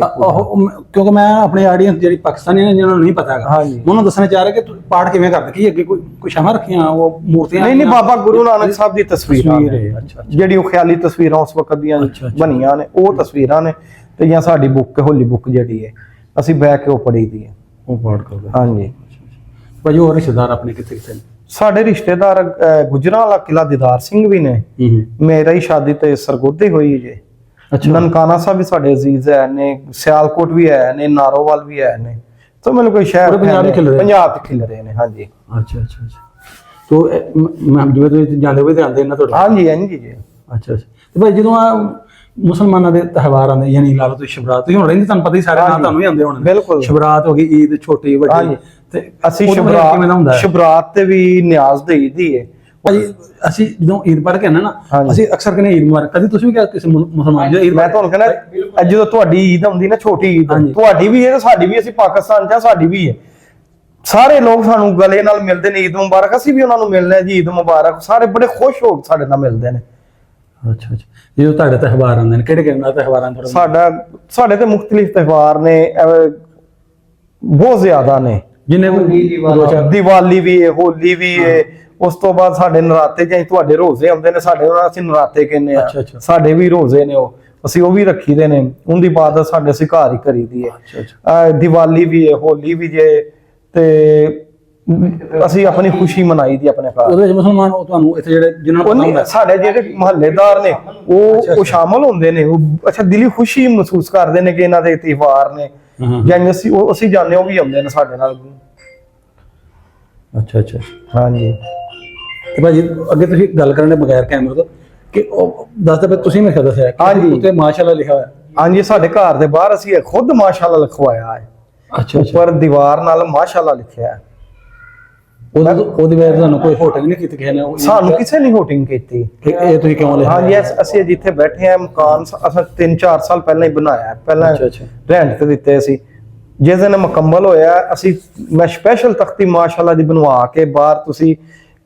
ਕਿਉਂਕਿ ਮੈਂ ਆਪਣੀ ਆਡੀਅנס ਜਿਹੜੀ ਪਾਕਿਸਤਾਨੀ ਨੇ ਜਿਹਨਾਂ ਨੂੰ ਨਹੀਂ ਪਤਾ ਹੈਗਾ, ਹਾਂਜੀ, ਉਹਨਾਂ ਨੂੰ ਦੱਸਣਾ ਚਾਹ ਰਿਹਾ ਕਿ ਪਾਠ ਕਿਵੇਂ ਕਰਦੇ, ਕੀ ਅੱਗੇ ਕੋਈ ਸ਼ਾਮਾਂ ਰੱਖੀਆਂ ਉਹ ਮੂਰਤੀਆਂ? ਨਹੀਂ ਬਾਬਾ ਗੁਰੂ ਨਾਨਕ ਸਾਹਿਬ ਦੀ ਤਸਵੀਰਾਂ ਨੇ, ਅੱਛਾ ਜਿਹੜੀ ਉਹ ਖਿਆਲੀ ਤਸਵੀਰਾਂ ਉਸ ਵਕਤ ਦੀਆਂ ਬਣੀਆਂ ਨੇ, ਉਹ ਤਸਵੀਰਾਂ ਨੇ। ਤੇ ਜਾਂ ਸਾਡੀ ਬੁੱਕ ਹੋਲੀ ਬੁੱਕ ਜਿਹੜੀ ਹੈ ਅਸੀਂ ਬਹਿ ਕੇ ਉਹ ਪੜ੍ਹੀ ਦੀ ਹੈ, ਉਹ ਪਾਠ ਕਰਦੇ। ਹਾਂਜੀ ਭਾਜੀ ਹੋਰ ਰਿਸ਼ਤੇਦਾਰ ਆਪਣੇ ਕਿੱਥੇ ਕਿੱਥੇ ਨੇ? ਸਾਡੇ ਰਿਸ਼ਤੇਦਾਰ ਗੁਜਰਾਂ ਵਾਲਾ ਕਿਲਾ ਦੀਦਾਰ ਸਿੰਘ ਵੀ ਨੇ। ਮੇਰਾ ਹੀ ਸ਼ਾਦੀ ਤੇ ਸਰਗੋਧੇ ਹੋਈ ਜੇ। ਅੱਛਾ। ਨਨਕਾਣਾ ਸਾਹਿਬ ਵੀ ਸਾਡੇ ਅਜ਼ੀਜ਼ ਹੈ ਨੇ, ਸਿਆਲਕੋਟ ਵੀ ਹੈ ਨੇ, ਨਾਰੋਵਾਲ ਵੀ ਹੈ ਨੇ। ਤਾਂ ਮੈਨੂੰ ਕੋਈ ਸ਼ਹਿਰ ਪੰਜਾਬ 'ਚ ਖਿਲ ਰਹੇ ਨੇ। ਹਾਂਜੀ। ਅੱਛਾ ਅੱਛਾ ਅੱਛਾ। ਤੋ ਮੈਂ ਜਿਵੇਂ ਤੁਸੀਂ ਜਾਂਦੇ ਹੋਏ ਤੇ ਆਉਂਦੇ ਇਹਨਾਂ ਤੁਹਾਡੇ? ਹਾਂਜੀ ਹਾਂਜੀ ਜੀ। ਅੱਛਾ ਅੱਛਾ। ਤੇ ਭਾਈ ਜਦੋਂ ਆ ਮੁਸਲਮਾਨਾਂ ਦੇ ਤਿਉਹਾਰ ਆਉਂਦੇ, ਯਾਨੀ ਲਾ ਲਓ ਤੁਸੀਂ ਸ਼ਬਰਾਤ, ਤੁਸੀਂ ਹੁਣ ਰਹਿੰਦੇ ਤੁਹਾਨੂੰ ਪਤਾ ਹੀ ਸਾਰੇ ਨਾਲ ਤੁਹਾਨੂੰ ਵੀ ਆਉਂਦੇ ਹੋਣੇ। ਬਿਲਕੁਲ। ਸ਼ਬਰਾਤ ਹੋ ਗਈ, ਈਦ ਛੋਟੀ ਵੱਡੀ, ਤੇ ਅਸੀਂ ਸ਼ਬਰਾਤ ਤੇ ਵੀ ਨਿਆਜ਼ ਦੇਈਦੀ ਹੈ। ਭਾਜੀ ਅਸੀਂ ਜਦੋਂ ਈਦ ਪੜ੍ਹ ਕੇ ਆਉਂਦੇ ਨਾ, ਅਸੀਂ ਅਕਸਰ ਕਹਿੰਦੇ ਈਦ ਮੁਬਾਰਕ। ਕਦੀ ਤੁਸੀਂ ਵੀ ਕਿਹਾ ਕਿਸੇ ਮੁਸਲਮਾਨ ਜੋ ਈਦ? ਮੈਂ ਤੁਹਾਨੂੰ ਕਹਿੰਦਾ ਜਦੋਂ ਤੁਹਾਡੀ ਈਦ ਆਉਂਦੀ ਨਾ, ਛੋਟੀ ਈਦ, ਤੁਹਾਡੀ ਵੀ ਹੈ ਤੇ ਸਾਡੀ ਵੀ, ਅਸੀਂ ਪਾਕਿਸਤਾਨ 'ਚ ਸਾਡੀ ਵੀ ਹੈ। ਸਾਰੇ ਲੋਕ ਸਾਨੂੰ ਗਲੇ ਨਾਲ ਮਿਲਦੇ ਨੇ, ਈਦ ਮੁਬਾਰਕ। ਅਸੀਂ ਵੀ ਉਹਨਾਂ ਨੂੰ ਮਿਲਦੇ ਹਾਂ ਜੀ, ਈਦ ਮੁਬਾਰਕ। ਸਾਰੇ ਬੜੇ ਖੁਸ਼ ਹੋ ਕੇ ਸਾਡੇ ਨਾਲ ਮਿਲਦੇ ਨੇ। ਅੱਛਾ ਅੱਛਾ। ਜਦੋਂ ਤੁਹਾਡੇ ਤਿਉਹਾਰ ਆਉਂਦੇ ਨੇ, ਕਿਹੜੇ ਕਿਹੜੇ ਤਿਉਹਾਰਾਂ ਨੂੰ? ਸਾਡੇ ਤੇ ਮੁਖਤਲਿਫ ਤਿਉਹਾਰ ਨੇ, ਬਹੁਤ ਜ਼ਿਆਦਾ ਨੇ। ਜਿੰਨੇ ਦੀਵਾਲੀ ਵੀ ਹੈ, ਹੋਲੀ ਵੀ ਹੈ। ਉਸ ਤੋਂ ਬਾਅਦ ਸਾਡੇ ਨਰਾਤੇ, ਜਾਂ ਤੁਹਾਡੇ ਰੋਜ਼ੇ ਆਉਂਦੇ ਨੇ, ਸਾਡੇ ਉਹਨਾਂ ਅਸੀਂ ਨਰਾਤੇ ਕਹਿੰਦੇ ਆ। ਸਾਡੇ ਵੀ ਰੋਜ਼ੇ ਨੇ, ਉਹ ਅਸੀਂ ਉਹ ਵੀ ਰੱਖੀ ਦੇ ਨੇ। ਉਹਦੀ ਇਬਾਦਤ ਸਾਡੇ ਅਸੀਂ ਘਰ ਹੀ ਕਰੀਦੀ ਹੈ। ਦੀਵਾਲੀ ਵੀ ਹੈ, ਹੋਲੀ ਵੀ ਜੇ, ਤੇ ਅਸੀਂ ਆਪਣੀ ਖੁਸ਼ੀ ਮਨਾਈ ਦੀ ਆਪਣੇ ਘਰ। ਉਹਦੇ ਵਿੱਚ ਮੁਸਲਮਾਨ ਤੁਹਾਨੂੰ ਇੱਥੇ ਜਿਹੜੇ ਜਿਨ੍ਹਾਂ ਨੂੰ ਸਾਡੇ ਜਿਹੜੇ ਮੁਹੱਲੇਦਾਰ ਨੇ ਉਹ ਸ਼ਾਮਲ ਹੁੰਦੇ ਨੇ। ਉਹ ਅੱਛਾ ਦਿਲੀ ਖੁਸ਼ੀ ਮਹਿਸੂਸ ਕਰਦੇ ਨੇ ਕਿ ਇਹਨਾਂ ਦੇ ਤਿਉਹਾਰ ਨੇ, ਜਾਂ ਅਸੀਂ ਜਾਂਦੇ ਉਹ ਵੀ ਆਉਂਦੇ ਨੇ ਸਾਡੇ ਨਾਲ। ਅੱਛਾ ਅੱਛਾ। ਹਾਂਜੀ। ਤੇ ਭਾਜੀ ਅੱਗੇ ਤੁਸੀਂ ਗੱਲ ਕਰਨ ਦੇ ਬਗੈਰ ਕੈਮਰੇ ਤੋਂ ਕਿ ਉਹ ਦੱਸਦੇ ਪਏ, ਤੁਸੀਂ ਮੇਰੇ ਦੱਸਿਆ ਹਾਂਜੀ ਉੱਤੇ ਮਾਸ਼ਾਅੱਲਾ ਲਿਖਿਆ ਹੋਇਆ? ਹਾਂਜੀ, ਸਾਡੇ ਘਰ ਦੇ ਬਾਹਰ ਅਸੀਂ ਖੁਦ ਮਾਸ਼ਾਅੱਲਾ ਲਿਖਵਾਇਆ ਹੈ। ਅੱਛਾ। ਉੱਪਰ ਦੀਵਾਰ ਨਾਲ ਮਾਸ਼ਾਅੱਲਾ ਲਿਖਿਆ ਹੈ। ਉਹਦੀ ਵਜ੍ਹਾ ਤੁਹਾਨੂੰ ਕੋਈ ਹੋਟਿੰਗ ਨਹੀਂ ਕੀਤੀ ਕਿਸੇ ਨੇ? ਸਾਨੂੰ ਕਿਸੇ ਨੇ ਹੋਟਿੰਗ ਕੀਤੀ। ਇਹ ਤੁਸੀਂ ਕਿਉਂ ਲਿਖਿਆ? ਹਾਂਜੀ, ਅਸੀਂ ਜਿੱਥੇ ਬੈਠੇ ਆ ਮਕਾਨ ਅਸਾਂ 3-4 ਸਾਲ ਪਹਿਲਾਂ ਹੀ ਬਣਾਇਆ। ਪਹਿਲਾਂ ਰੈਂਟ ਤੇ ਦਿੱਤੇ ਸੀ। ਜਿਸ ਦਿਨ ਮੁਕੰਮਲ ਹੋਇਆ, ਅਸੀਂ ਮੈਂ ਸਪੈਸ਼ਲ ਤਖਤੀ ਮਾਸ਼ਾਅੱਲਾ ਦੀ ਬਣਵਾ ਕੇ ਬਾਹਰ, ਤੁਸੀਂ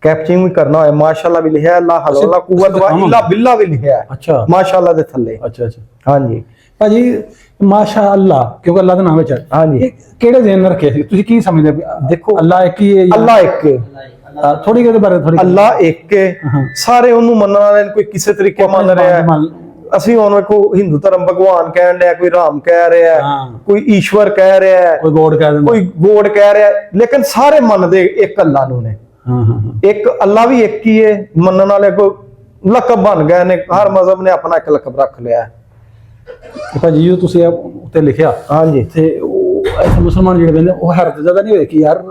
ਕੈਪਚਰਿੰਗ ਵੀ ਕਰਨਾ ਹੋਇਆ, ਮਾਸ਼ਾਅੱਲਾ ਵੀ ਲਿਖਿਆ, ਲਾ ਹੌਲਾ ਵਲਾ ਕੁਵਤ ਇਲਾ ਬਿੱਲਾ ਵੀ ਲਿਖਿਆ। ਅੱਛਾ। ਮਾਸ਼ਾਅੱਲਾ ਦੇ ਥੱਲੇ। ਅੱਛਾ ਅੱਛਾ। ਹਾਂਜੀ ਭਾਜੀ ਮਾਸ਼ਾਅੱਲਾ ਕਿਉਂਕਿ ਅੱਲਾ ਦਾ ਨਾਮ ਵਿੱਚ ਹਾਂਜੀ, ਕਿਹੜੇ ਦਿਨ ਰੱਖੇ ਸੀ ਤੁਸੀਂ? ਕੀ ਸਮਝਦੇ? ਦੇਖੋ ਅੱਲਾ ਇੱਕ ਹੀ ਹੈ। ਅੱਲਾ ਇੱਕ ਹੈ। ਥੋੜੀ ਜਿਹੇ ਬਾਰੇ ਥੋੜੀ। ਅੱਲਾ ਇੱਕ ਹੈ, ਸਾਰੇ ਉਹਨੂੰ ਮੰਨਣ ਵਾਲੇ ਨੇ। ਕੋਈ ਕਿਸੇ ਤਰੀਕੇ ਮੰਨ ਰਿਹਾ। ਅਸੀਂ ਹੁਣ ਵੇਖੋ ਹਿੰਦੂ ਧਰਮ ਭਗਵਾਨ ਕਹਿਣ ਡਿਆ, ਕੋਈ ਰਾਮ ਕਹਿ ਰਿਹਾ, ਕੋਈ ਈਸ਼ਵਰ ਕਹਿ ਰਿਹਾ, ਕੋਈ ਗੋਡ ਕਹਿ ਦਿੰਦਾ, ਕੋਈ ਗੋਡ ਕਹਿ ਰਿਹਾ, ਲੇਕਿਨ ਸਾਰੇ ਮੰਨਦੇ ਇੱਕ ਅੱਲਾ ਨੂੰ ਨੇ। ਇੱਕ ਅੱਲਾ ਵੀ ਇੱਕ ਹੀ ਹੈ। ਮੰਨਣ ਵਾਲੇ ਕੋਈ ਲਕਬ ਬਣ ਗਏ ਨੇ, ਹਰ ਮਜ਼ਹਬ ਨੇ ਆਪਣਾ ਇੱਕ ਲਕਬ ਰੱਖ ਲਿਆ। ਭਾਜੀ ਜੋ ਤੁਸੀਂ ਉੱਤੇ ਲਿਖਿਆ, ਹਾਂਜੀ, ਤੇ ਉਹ ਮੁਸਲਮਾਨ ਜਿਹੜੇ ਕਹਿੰਦੇ ਉਹ ਹੈਰਤ ਜ਼ਿਆਦਾ ਨਹੀਂ ਹੋਏ ਕਿ ਯਾਰ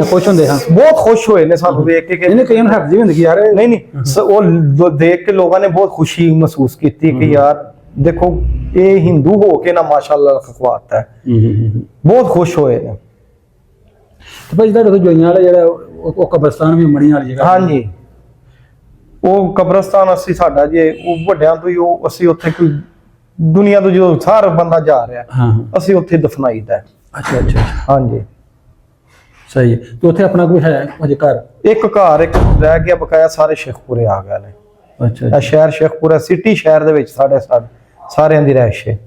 ਖੁਸ਼ ਹੁੰਦੇ ਹਾਂ? ਬਹੁਤ ਖੁਸ਼ ਹੋਏ ਨੇ ਸਾਨੂੰ ਵੇਖ ਕੇ। ਇਹਨੇ ਕਈ ਨੂੰ ਹੈਰਤ ਜੀ ਹੁੰਦੀ ਕਿ ਯਾਰ ਨਹੀਂ ਉਹ ਦੇਖ ਕੇ ਲੋਕਾਂ ਨੇ ਬਹੁਤ ਖੁਸ਼ੀ ਮਹਿਸੂਸ ਕੀਤੀ ਕਿ ਯਾਰ ਦੇਖੋ ਇਹ ਹਿੰਦੂ ਹੋ ਕੇ ਨਾ ਮਾਸ਼ਾਅੱਲਾ ਖਵਾਤਾ ਹੈ। ਬਹੁਤ ਖੁਸ਼ ਹੋਏ ਨੇ। ਤੇ ਭਾਜੀ ਤੁਹਾਡੇ ਕੋਲ ਜੋਈਆਂ ਵਾਲਾ ਜਿਹੜਾ ਉਹ ਕਬਰਸਤਾਨ ਵੀ ਮੜੀਆਂ ਵਾਲੀ ਜਗ੍ਹਾ? ਹਾਂਜੀ, ਉਹ ਕਬਰਸਤਾਨ ਅਸੀਂ ਸਾਡਾ ਜੇ ਉਹ ਵੱਡਿਆਂ ਤੋਂ ਹੀ, ਉਹ ਅਸੀਂ ਉੱਥੇ ਕੋਈ ਦੁਨੀਆ ਤੋਂ ਜਦੋਂ ਸਾਰਾ ਬੰਦਾ ਜਾ ਰਿਹਾ, ਅਸੀਂ ਉੱਥੇ ਦਫਨਾਈਦਾ। ਅੱਛਾ ਅੱਛਾ। ਹਾਂਜੀ, ਸਹੀ ਹੈ। ਤੇ ਉੱਥੇ ਆਪਣਾ ਕੋਈ ਹੈ ਅਜੇ ਘਰ? ਇੱਕ ਘਰ ਇੱਕ ਰਹਿ ਗਿਆ ਬਕਾਇਆ, ਸਾਰੇ ਸ਼ੇਖਪੁਰੇ ਆ ਗਏ ਨੇ। ਅੱਛਾ। ਇਹ ਸ਼ਹਿਰ ਸ਼ੇਖਪੁਰਾ ਸਿਟੀ ਸ਼ਹਿਰ ਦੇ ਵਿੱਚ ਸਾਡੇ ਸਾਰਿਆਂ ਦੀ ਰਹਿائش ਹੈ।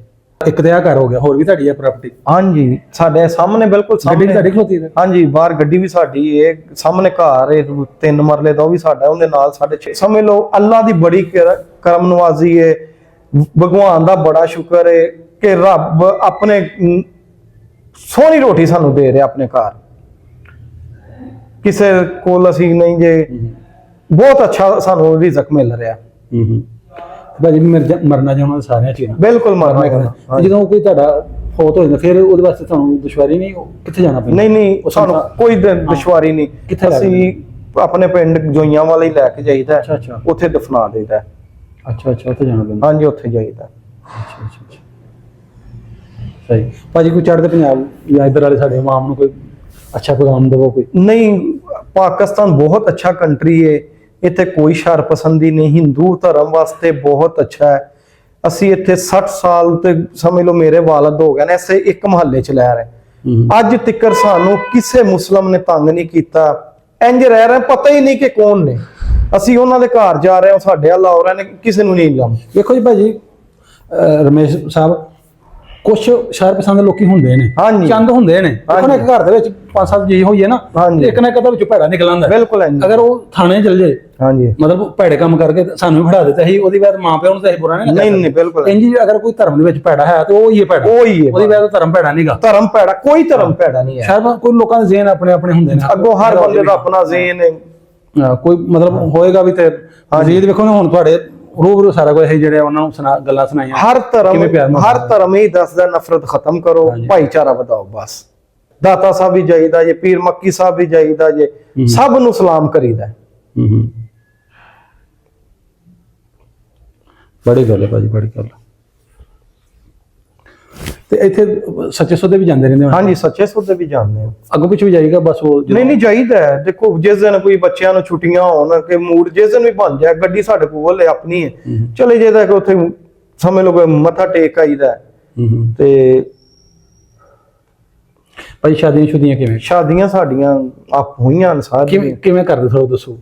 ਇੱਕ ਤੇ ਆ ਘਰ ਹੋ ਗਿਆ, ਹੋਰ ਵੀ ਤੁਹਾਡੀ ਹੈ ਪ੍ਰਾਪਰਟੀ? ਹਾਂਜੀ, ਸਾਡੇ ਸਾਹਮਣੇ ਬਿਲਕੁਲ ਸਾਹਮਣੇ ਤੁਹਾਡੀ ਖਲੋਤੀ ਹੈ? ਹਾਂਜੀ, ਬਾਹਰ ਗੱਡੀ ਵੀ ਸਾਡੀ ਹੈ, ਸਾਹਮਣੇ ਘਰ ਹੈ 3 ਮਰਲੇ ਦਾ, ਉਹ ਵੀ ਸਾਡਾ। ਉਹਦੇ ਨਾਲ ਸਾਡੇ 6 ਸਮਝ ਲਓ। ਅੱਲਾ ਦੀ ਬੜੀ ਕਰਮ ਨਵਾਜ਼ੀ ਹੈ, ਭਗਵਾਨ ਦਾ ਬੜਾ ਸ਼ੁਕਰ ਹੈ ਕਿ ਰੱਬ ਆਪਣੇ ਸੋਹਣੀ ਰੋਟੀ ਸਾਨੂੰ ਦੇ ਰਿਹਾ ਆਪਣੇ ਘਰ, ਕਿਸੇ ਕੋਲ ਅਸੀਂ ਨਹੀਂ ਜੇ, ਬਹੁਤ ਅੱਛਾ ਸਾਨੂੰ ਰਿਜ਼ਕ ਮਿਲ ਰਿਹਾ। ਭਾਜੀ ਮਰਨਾ ਜਾਣਾ ਸਾਰਿਆਂ ਚ ਬਿਲਕੁਲ ਮਰਨਾ। ਜਦੋਂ ਕੋਈ ਤੁਹਾਡਾ ਫੌਤ ਹੋ ਜਾਂਦਾ ਫਿਰ ਉਹਦੇ ਵਾਸਤੇ ਤੁਹਾਨੂੰ ਦੁਸ਼ਵਾਰੀ ਨਹੀਂ, ਕਿੱਥੇ ਜਾਣਾ ਪੈਂਦਾ? ਨਹੀਂ ਸਾਨੂੰ ਕੋਈ ਦੁਸ਼ਵਾਰੀ ਨਹੀਂ, ਅਸੀਂ ਆਪਣੇ ਪਿੰਡ ਜੋਈਆਂ ਵਾਲੇ ਹੀ ਲੈ ਕੇ ਜਾਈਦਾ। ਅੱਛਾ ਉੱਥੇ ਦਫਨਾ ਦੇਈਦਾ। ਅੱਛਾ ਉੱਥੇ ਜਾਣਾ ਪੈਂਦਾ। ਹਾਂਜੀ ਉੱਥੇ ਜਾਈਦਾ। ਅੱਛਾ ਸਹੀ। ਭਾਜੀ ਕੋਈ ਚੜ੍ਹਦੇ ਪੰਜਾਬ ਜਾਂ ਇੱਧਰ ਵਾਲੇ ਸਾਡੇ ਆਵਾਮ ਨੂੰ ਕੋਈ ਅੱਛਾ ਪੈਗਾਮ ਦੇਵੋ ਕੋਈ? ਨਹੀਂ, ਪਾਕਿਸਤਾਨ ਬਹੁਤ ਅੱਛਾ ਕੰਟਰੀ ਹੈ, ਇੱਥੇ ਕੋਈ ਸ਼ਰ ਪਸੰਦੀ ਨਹੀਂ, ਹਿੰਦੂ ਧਰਮ ਵਾਸਤੇ ਬਹੁਤ ਅੱਛਾ ਹੈ। ਅਸੀਂ ਇੱਥੇ 60 ਸਾਲ ਤੇ ਸਮਝ ਲਓ ਮੇਰੇ ਵਾਲਦ ਹੋ ਗਏ ਨੇ ਐਸੇ ਇੱਕ ਮਹੱਲੇ ਚ ਲੈ ਰਹੇ, ਅੱਜ ਤੱਕ ਸਾਨੂੰ ਕਿਸੇ ਮੁਸਲਮ ਨੇ ਤੰਗ ਨਹੀਂ ਕੀਤਾ। ਇੰਜ ਰਹਿ ਰਹੇ, ਪਤਾ ਹੀ ਨਹੀਂ ਕਿ ਕੌਣ ਨੇ। ਅਸੀਂ ਉਹਨਾਂ ਦੇ ਘਰ ਜਾ ਰਹੇ ਹਾਂ, ਸਾਡੇ ਵੱਲ ਆ ਰਹੇ ਨੇ, ਕਿਸੇ ਨੂੰ ਨਹੀਂ ਜਾਣਦੇ। ਦੇਖੋ ਜੀ ਭਾਜੀ ਰਮੇਸ਼ ਸਾਹਿਬ, ਕੁਝ ਸ਼ਰ ਪਸੰਦ ਲੋਕੀ ਹੁੰਦੇ ਨੇ, ਚੰਦ ਹੁੰਦੇ ਨੇ। ਦੇਖੋ ਨਾ ਇੱਕ ਘਰ ਦੇ ਵਿੱਚ 5-7 ਜੀ ਹੋਈਏ ਨਾ, ਇੱਕ ਨਾ ਇੱਕ ਦਾ ਵਿੱਚੋਂ ਭੈੜਾ ਨਿਕਲ ਆਉਂਦਾ। ਬਿਲਕੁਲ। ਅਗਰ ਉਹ ਥਾਣੇ ਚਲ ਜਾਏ, ਹਾਂਜੀ, ਮਤਲਬ ਭੈੜੇ ਕੰਮ ਕਰਕੇ ਸਾਨੂੰ ਵੀ ਫੜਾ ਦਿੱਤਾ ਸੀ, ਉਹਦੀ ਬਾਅਦ ਮਾਂ ਪਿਓ ਨੂੰ ਤਾਂ ਇਹ ਬੁਰਾ ਨਹੀਂ ਨਹੀਂ ਬਿਲਕੁਲ। ਇੰਜ ਅਗਰ ਕੋਈ ਧਰਮ ਦੇ ਵਿੱਚ ਭੈੜਾ ਹੈ ਤੇ ਉਹ ਹੀ ਹੈ ਭੈੜਾ, ਉਹਦੀ ਬਾਅਦ ਧਰਮ ਭੈੜਾ ਨਹੀਂਗਾ। ਧਰਮ ਭੈੜਾ, ਕੋਈ ਧਰਮ ਭੈੜਾ ਨਹੀਂ ਹੈ। ਸ਼ਾਇਦ ਕੋਈ ਲੋਕਾਂ ਦੇ ਜ਼ਿਹਨ ਆਪਣੇ ਆਪਣੇ ਹੁੰਦੇ ਨੇ, ਅੱਗੋਂ ਹਰ ਬੰਦੇ ਦਾ ਆਪਣਾ ਜ਼ਿਹਨ ਹੈ। ਕੋਈ ਮਤਲਬ ਹੋਏਗਾ ਵੀ ਤੇ ਮਜ਼ੀਦ ਵੇਖੋ ਨਾ ਹੁਣ ਤੁਹਾਡੇ ਰੂਬਰੂ ਸਾਰਾ ਕੁਝ ਜਿਹੜੇ ਉਹਨਾਂ ਨੂੰ ਗੱਲਾਂ ਸੁਣਾਈਆਂ। ਹਰ ਧਰਮ ਹੀ ਦੱਸਦਾ ਨਫ਼ਰਤ ਖਤਮ ਕਰੋ, ਭਾਈਚਾਰਾ ਵਧਾਓ। ਬਸ ਦਾਤਾ ਸਾਹਿਬ ਵੀ ਜਾਈਦਾ ਜੇ, ਪੀਰ ਮੱਕੀ ਸਾਹਿਬ ਵੀ ਜਾਈਦਾ ਜੇ, ਸਭ ਨੂੰ ਸਲਾਮ ਕਰੀਦਾ। ਬੜੀ ਗੱਲ ਹੈ ਭਾਜੀ, ਬੜੀ ਗੱਲ। ਤੇ ਇੱਥੇ ਸੱਚੇ ਸੌਦੇ ਵੀ ਜਾਂਦੇ ਰਹਿੰਦੇ ਹੋ? ਹਾਂਜੀ ਸੱਚੇ ਸੌਦੇ ਵੀ ਜਾਂਦੇ ਆ, ਅੱਗੋਂ ਪਿੱਛੇ ਵੀ ਜਾਈਗਾ ਬਸ ਉਹ? ਨਹੀਂ ਜਾਈਦਾ। ਦੇਖੋ ਜਿਸ ਦਿਨ ਕੋਈ ਬੱਚਿਆਂ ਨੂੰ ਛੁੱਟੀਆਂ ਹੋਣ ਕਿ ਮੂਡ ਜਿਸ ਦਿਨ ਵੀ ਬਣ ਜਾਏ, ਗੱਡੀ ਸਾਡੇ ਕੋਲ ਹੈ ਆਪਣੀ ਹੈ, ਚਲੇ ਜਾਈਦਾ ਕਿ ਉੱਥੇ ਸਮਝ ਲਓ ਮੱਥਾ ਟੇਕ ਆਈਦਾ। ਤੇ ਭਾਈ ਸ਼ਾਦੀਆਂ ਕਿਵੇਂ? ਸ਼ਾਦੀਆਂ ਸਾਡੀਆਂ ਆਪ ਹੋਈਆਂ ਸਾਰੀਆਂ। ਕਿਵੇਂ ਕਰਦੇ ਥੋੜਾ ਦੱਸੋ।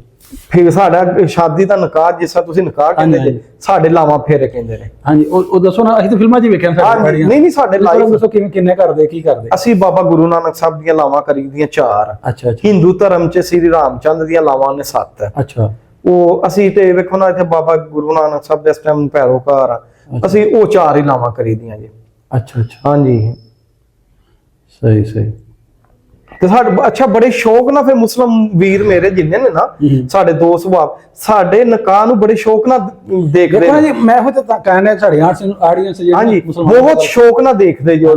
ਫਿਰ ਸਾਡਾ ਸ਼ਾਦੀ ਦਾ ਨਿਕਾਹ, ਜਿਸ ਤਰ੍ਹਾਂ ਤੁਸੀਂ ਨਿਕਾਹ ਕਹਿੰਦੇ ਜੇ, ਸਾਡੇ ਲਾਵਾਂ ਫੇਰੇ ਕਹਿੰਦੇ ਨੇ। ਹਾਂਜੀ ਉਹ ਦੱਸੋ ਨਾ, ਅਸੀਂ ਤਾਂ ਫਿਲਮਾਂ 'ਚ ਹੀ ਵੇਖਿਆ ਸਾਡੇ। ਨਹੀਂ ਸਾਡੇ ਲਾਈਵ ਦੱਸੋ ਕਿੰਨੇ ਕਰਦੇ, ਕੀ ਕਰਦੇ? ਅਸੀਂ ਬਾਬਾ ਗੁਰੂ ਨਾਨਕ ਸਾਹਿਬ ਦੀਆਂ ਲਾਵਾਂ ਕਰੀਦੀਆਂ 4। ਅੱਛਾ। ਹਿੰਦੂ ਧਰਮ 'ਚ ਸ੍ਰੀ ਰਾਮਚੰਦ ਦੀਆਂ ਲਾਵਾਂ ਨੇ 7। ਅੱਛਾ। ਉਹ ਅਸੀਂ ਤੇ ਵੇਖੋ ਨਾ ਇੱਥੇ ਬਾਬਾ ਗੁਰੂ ਨਾਨਕ ਸਾਹਿਬ ਦੇ ਇਸ ਟਾਈਮ ਪੈਰੋਕਾਰ ਆ, ਅਸੀਂ ਉਹ 4 ਹੀ ਲਾਵਾਂ ਕਰੀਦੀਆਂ ਜੀ। ਅੱਛਾ। ਹਾਂਜੀ ਸਹੀ। ਤੇ ਸਾਡੇ ਅੱਛਾ ਬੜੇ ਸ਼ੌਕ ਨਾਲ ਫਿਰ ਮੁਸਲਮ ਵੀਰ ਮੇਰੇ ਜਿੰਨੇ ਨੇ ਨਾ ਸਾਡੇ ਦੋਸਤ ਸੁਭਾਅ, ਸਾਡੇ ਨਿਕਾਹ ਨੂੰ ਬੜੇ ਸ਼ੌਕ ਨਾਲ ਦੇਖਦੇ ਨੇ। ਮੈਂ ਉਹ ਤਾਂ ਕਹਿੰਦਾ ਸਾਡੇ ਆਡੀਅנס ਜਿਹੜੇ ਹਾਂਜੀ ਬਹੁਤ ਸ਼ੌਕ ਨਾਲ ਦੇਖਦੇ ਜੋ।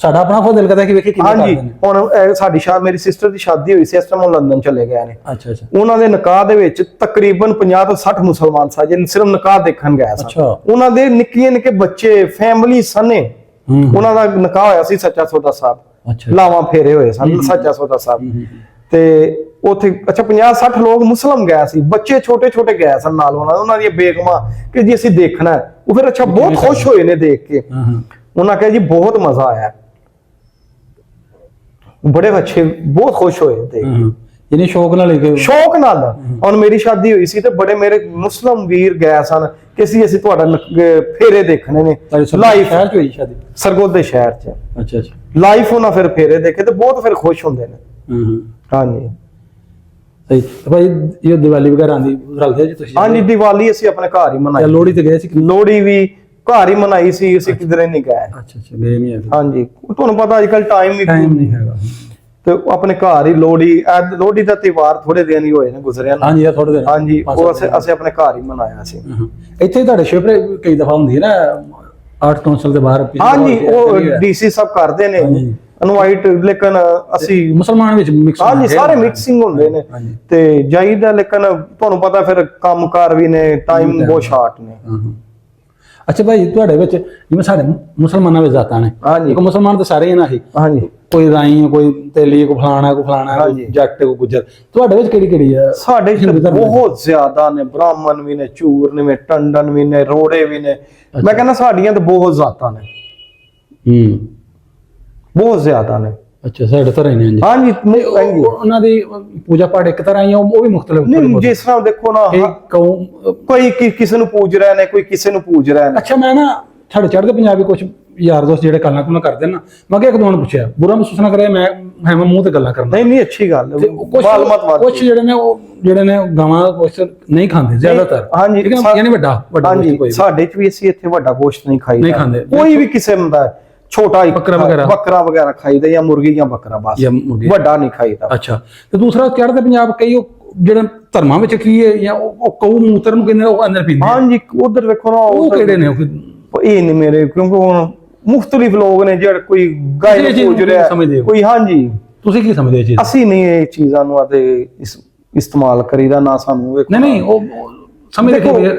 ਸਾਡਾ ਆਪਣਾ ਖੁਦ ਦਿਲ ਕਰਦਾ ਕਿ ਵੇਖੇ ਕਿਵੇਂ ਕਰਦੇ ਨੇ। ਹੁਣ ਸਾਡੀ ਮੇਰੀ ਸਿਸਟਰ ਦੀ ਸ਼ਾਦੀ ਹੋਈ ਸੀ, ਇਸ ਟਾਈਮ ਉਹ ਲੰਡਨ ਚਲੇ ਗਏ ਨੇ। ਅੱਛਾ। ਉਹਨਾਂ ਦੇ ਨਿਕਾਹ ਦੇ ਵਿੱਚ ਤਕਰੀਬਨ 50 ਤੋਂ 60 ਮੁਸਲਮਾਨ ਸਾਜੇ ਸਿਰਫ ਨਿਕਾਹ ਦੇਖਣ ਗਏ ਸਨ। ਉਹਨਾਂ ਦੇ ਨਿੱਕੇ ਬੱਚੇ, ਫੈਮਿਲੀ ਸਨੇ, ਉਹਨਾਂ ਦਾ ਨਿਕਾਹ ਹੋਇਆ ਸੀ ਸੱਚਾ ਸੌਦਾ ਸਾਹਿਬ। ਲਾਵਾਂ ਫੇਰੇ ਹੋਏ ਸਨ ਸੱਚਾ ਸੌਦਾ ਸਾਹਿਬ ਤੇ ਉੱਥੇ। ਅੱਛਾ 50-60 ਲੋਕ ਮੁਸਲਮ ਗਏ ਸੀ, ਬੱਚੇ ਛੋਟੇ ਗਏ ਸਨ ਨਾਲ ਉਹਨਾਂ ਦੀਆਂ ਬੇਗਮਾਂ, ਕਿ ਜੀ ਅਸੀਂ ਦੇਖਣਾ। ਉਹ ਫਿਰ ਅੱਛਾ ਬਹੁਤ ਖੁਸ਼ ਹੋਏ ਨੇ ਦੇਖ ਕੇ। ਉਹਨਾਂ ਕਿਹਾ ਜੀ ਬਹੁਤ ਮਜ਼ਾ ਆਇਆ, ਬੜੇ ਅੱਛੇ, ਬਹੁਤ ਖੁਸ਼ ਹੋਏ ਦੇਖ ਕੇ। ਯਾਨੀ ਸ਼ੌਕ ਨਾਲ। ਹੁਣ ਮੇਰੀ ਸ਼ਾਦੀ ਹੋਈ ਸੀ ਤੇ ਬੜੇ ਮੇਰੇ ਮੁਸਲਮ ਵੀਰ ਗਏ ਸਨ ਕਿ ਅਸੀਂ ਤੁਹਾਡਾ ਫੇਰੇ ਦੇਖਣੇ ਨੇ ਲਾਈਵ। ਸ਼ਹਿਰ 'ਚ ਹੋਈ ਸ਼ਾਦੀ? ਸਰਗੋਦੇ ਸ਼ਹਿਰ 'ਚ। ਅੱਛਾ। ਲਾਈਵ ਉਹਨਾਂ ਫਿਰ ਫੇਰੇ ਦੇਖੇ ਤੇ ਬਹੁਤ ਫਿਰ ਖੁਸ਼ ਹੁੰਦੇ ਨੇ। ਹਾਂਜੀ ਸਹੀ। ਭਾਈ ਇਹ ਦੀਵਾਲੀ ਵਗੈਰਾ ਆਂਦੀ ਰਲਦੇ ਜੀ ਤੁਸੀਂ? ਹਾਂਜੀ ਦੀਵਾਲੀ ਅਸੀਂ ਆਪਣੇ ਘਰ ਹੀ ਮਨਾਈ। ਲੋਹੜੀ ਤੇ ਗਏ ਸੀ? ਲੋਹੜੀ ਵੀ ਘਰ ਹੀ ਮਨਾਈ ਸੀ, ਅਸੀਂ ਕਿਧਰੇ ਨਹੀਂ ਗਏ। ਅੱਛਾ ਗਏ ਨਹੀਂ? ਹਾਂਜੀ ਤੁਹਾਨੂੰ ਪਤਾ ਅੱਜ ਕੱਲ ਟਾਈਮ ਨਹੀਂ ਹੈਗਾ, ਤੇ ਆਪਣੇ ਘਰ ਹੀ ਲੋਹੜੀ ਦਾ ਤਿਉਹਾਰ ਥੋੜੇ ਦਿਨ ਹੀ ਹੋਏ ਨੇ ਗੁਜ਼ਰਿਆ। ਹਾਂਜੀ ਥੋੜੇ ਦਿਨ। ਹਾਂਜੀ ਉਹ ਅਸੀਂ ਆਪਣੇ ਘਰ ਹੀ ਮਨਾਇਆ ਸੀ। ਇੱਥੇ ਤੁਹਾਡੇ ਸ਼ਿਵਰੇ ਕਈ ਦਫਾ ਹੁੰਦੀ ਹੈ ਨਾ ਆਰਟ ਕਾਉਂਸਲ ਦੇ ਬਾਹਰ? ਹਾਂਜੀ ਉਹ ਡੀਸੀ ਸਭ ਕਰਦੇ ਨੇ ਇਨਵਾਈਟ, ਲੇਕਿਨ ਅਸੀਂ ਮੁਸਲਮਾਨ ਵਿੱਚ ਮਿਕਸ। ਹਾਂਜੀ ਸਾਰੇ ਮਿਕਸਿੰਗ ਹੁੰਦੇ ਨੇ ਤੇ ਜਾਈਦਾ, ਲੇਕਿਨ ਤੁਹਾਨੂੰ ਪਤਾ ਫਿਰ ਕੰਮਕਾਰ ਵੀ ਨੇ, ਟਾਈਮ ਬਹੁਤ ਸ਼ਾਰਟ ਨੇ। ਅੱਛਾ ਭਾਈ ਤੁਹਾਡੇ ਵਿੱਚ ਜਿਵੇਂ ਸਾਡੇ ਮੁਸਲਮਾਨਾਂ ਵਿੱਚ ਜ਼ਾਤਾਂ ਨੇ, ਮੁਸਲਮਾਨ ਤਾਂ ਸਾਰੇ ਹੀ ਨਾ ਹੀ, ਕੋਈ ਰਾਈ, ਕੋਈ ਤੇਲੀ, ਕੋਈ ਫਲਾਣਾ, ਜੱਟ, ਕੋਈ ਗੁੱਜਰ, ਤੁਹਾਡੇ ਵਿੱਚ ਕਿਹੜੀ ਹੈ? ਸਾਡੇ ਬਹੁਤ ਜ਼ਿਆਦਾ ਨੇ, ਬ੍ਰਾਹਮਣ ਵੀ ਨੇ, ਚੂਰ ਨੇ, ਟੰਡਨ ਵੀ ਨੇ, ਰੋੜੇ ਵੀ ਨੇ। ਮੈਂ ਕਹਿੰਦਾ ਸਾਡੀਆਂ ਤਾਂ ਬਹੁਤ ਜ਼ਾਤਾਂ ਨੇ, ਬਹੁਤ ਜ਼ਿਆਦਾ ਨੇ। ਅੱਛਾ ਸਾਡੇ ਤਰ੍ਹਾਂ ਹੀ ਨੇ? ਹਾਂਜੀ ਉਹਨਾਂ ਦੀ ਪੂਜਾ ਪਾਠ ਇੱਕ ਤਰ੍ਹਾਂ ਹੀ, ਉਹ ਵੀ ਮੁਖਤਲਿਫ? ਨਹੀਂ ਜਿਸ ਤਰ੍ਹਾਂ ਦੇਖੋ ਨਾ, ਕੋਈ ਕਿਸੇ ਨੂੰ ਪੂਜ ਰਹੇ ਨੇ, ਕੋਈ ਕਿਸੇ ਨੂੰ ਪੂਜ ਰਹੇ ਨੇ। ਅੱਛਾ ਮੈਂ ਨਾ ਸਾਡੇ ਚੜ੍ਹਦੇ ਪੰਜਾਬੀ ਕੁਝ ਯਾਰ ਦੋਸਤ ਜਿਹੜੇ ਗੱਲਾਂ ਕੁਲਾਂ ਕਰਦੇ ਨੇ ਨਾ, ਮੈਂ ਕਿਹਾ ਇੱਕ ਦੋ ਨੂੰ ਪੁੱਛਿਆ, ਬੁਰਾ ਮਹਿਸੂਸ ਨਾ ਕਰਿਆ, ਮੈਂ ਮੂੰਹ ਤੇ ਗੱਲਾਂ ਕਰਨਾ। ਨਹੀਂ ਅੱਛੀ ਗੱਲ ਹੈ, ਮਾਲੂਮਾਤ ਵਾਲੀ। ਕੁਝ ਜਿਹੜੇ ਨੇ ਗਾਵਾਂ ਦਾ ਗੋਸ਼ਤ ਨਹੀਂ ਖਾਂਦੇ ਜ਼ਿਆਦਾਤਰ। ਹਾਂਜੀ, ਠੀਕ ਹੈ, ਯਾਨੀ ਵੱਡਾ ਹਾਂਜੀ, ਕੋਈ ਸਾਡੇ ਚ ਵੀ ਅਸੀਂ ਇੱਥੇ ਵੱਡਾ ਗੋਸ਼ਤ ਨਹੀਂ ਨਹੀਂ ਖਾਈਦਾ, ਖਾਂਦੇ। ਕੋਈ ਵੀ ਕਿਸਮ ਦਾ ਛੋਟਾ ਹੀ ਬੱਕਰਾ ਵਗੈਰਾ ਖਾਈਦਾ, ਜਾਂ ਮੁਰਗੀ ਜਾਂ ਬੱਕਰਾ, ਬਸ, ਜਾਂ ਮੁਰਗੀ। ਵੱਡਾ ਨਹੀਂ ਖਾਈਦਾ। ਅੱਛਾ, ਤੇ ਦੂਸਰਾ ਚੜ੍ਹਦੇ ਪੰਜਾਬ ਕਈ ਉਹ ਜਿਹੜੇ ਧਰਮਾਂ ਵਿੱਚ ਕੀ ਹੈ, ਜਾਂ ਉਹ ਕਊ ਮੂਤਰ ਨੂੰ ਕਹਿੰਦੇ ਉਹ ਅੰਦਰ ਪੀਂਦੇ। ਹਾਂਜੀ, ਉਧਰ ਵੇਖੋ ਨਾ, ਉਹ ਕਿਹੜੇ ਨੇ? ਇਹ ਨਹੀਂ ਮੇਰੇ, ਕਿਉਂਕਿ ਹੁਣ ਮੁਖਤਲਿਫ ਲੋਕ ਨੇ, ਜਿਹੜੇ ਕੋਈ ਗਾਇ ਨੂੰ ਪੂਜ ਰਿਹਾ, ਕੋਈ। ਹਾਂਜੀ, ਤੁਸੀਂ ਕੀ ਸਮਝਦੇ ਇਹ ਚੀਜ਼? ਅਸੀਂ ਨਹੀਂ ਇਹ ਚੀਜ਼ਾਂ ਨੂੰ ਆਦੇ ਇਸਤੇਮਾਲ ਕਰੀਦਾ, ਨਾ ਸਾਨੂੰ। ਨਹੀਂ ਉਹ ਸਮਝਦੇ ਕਿ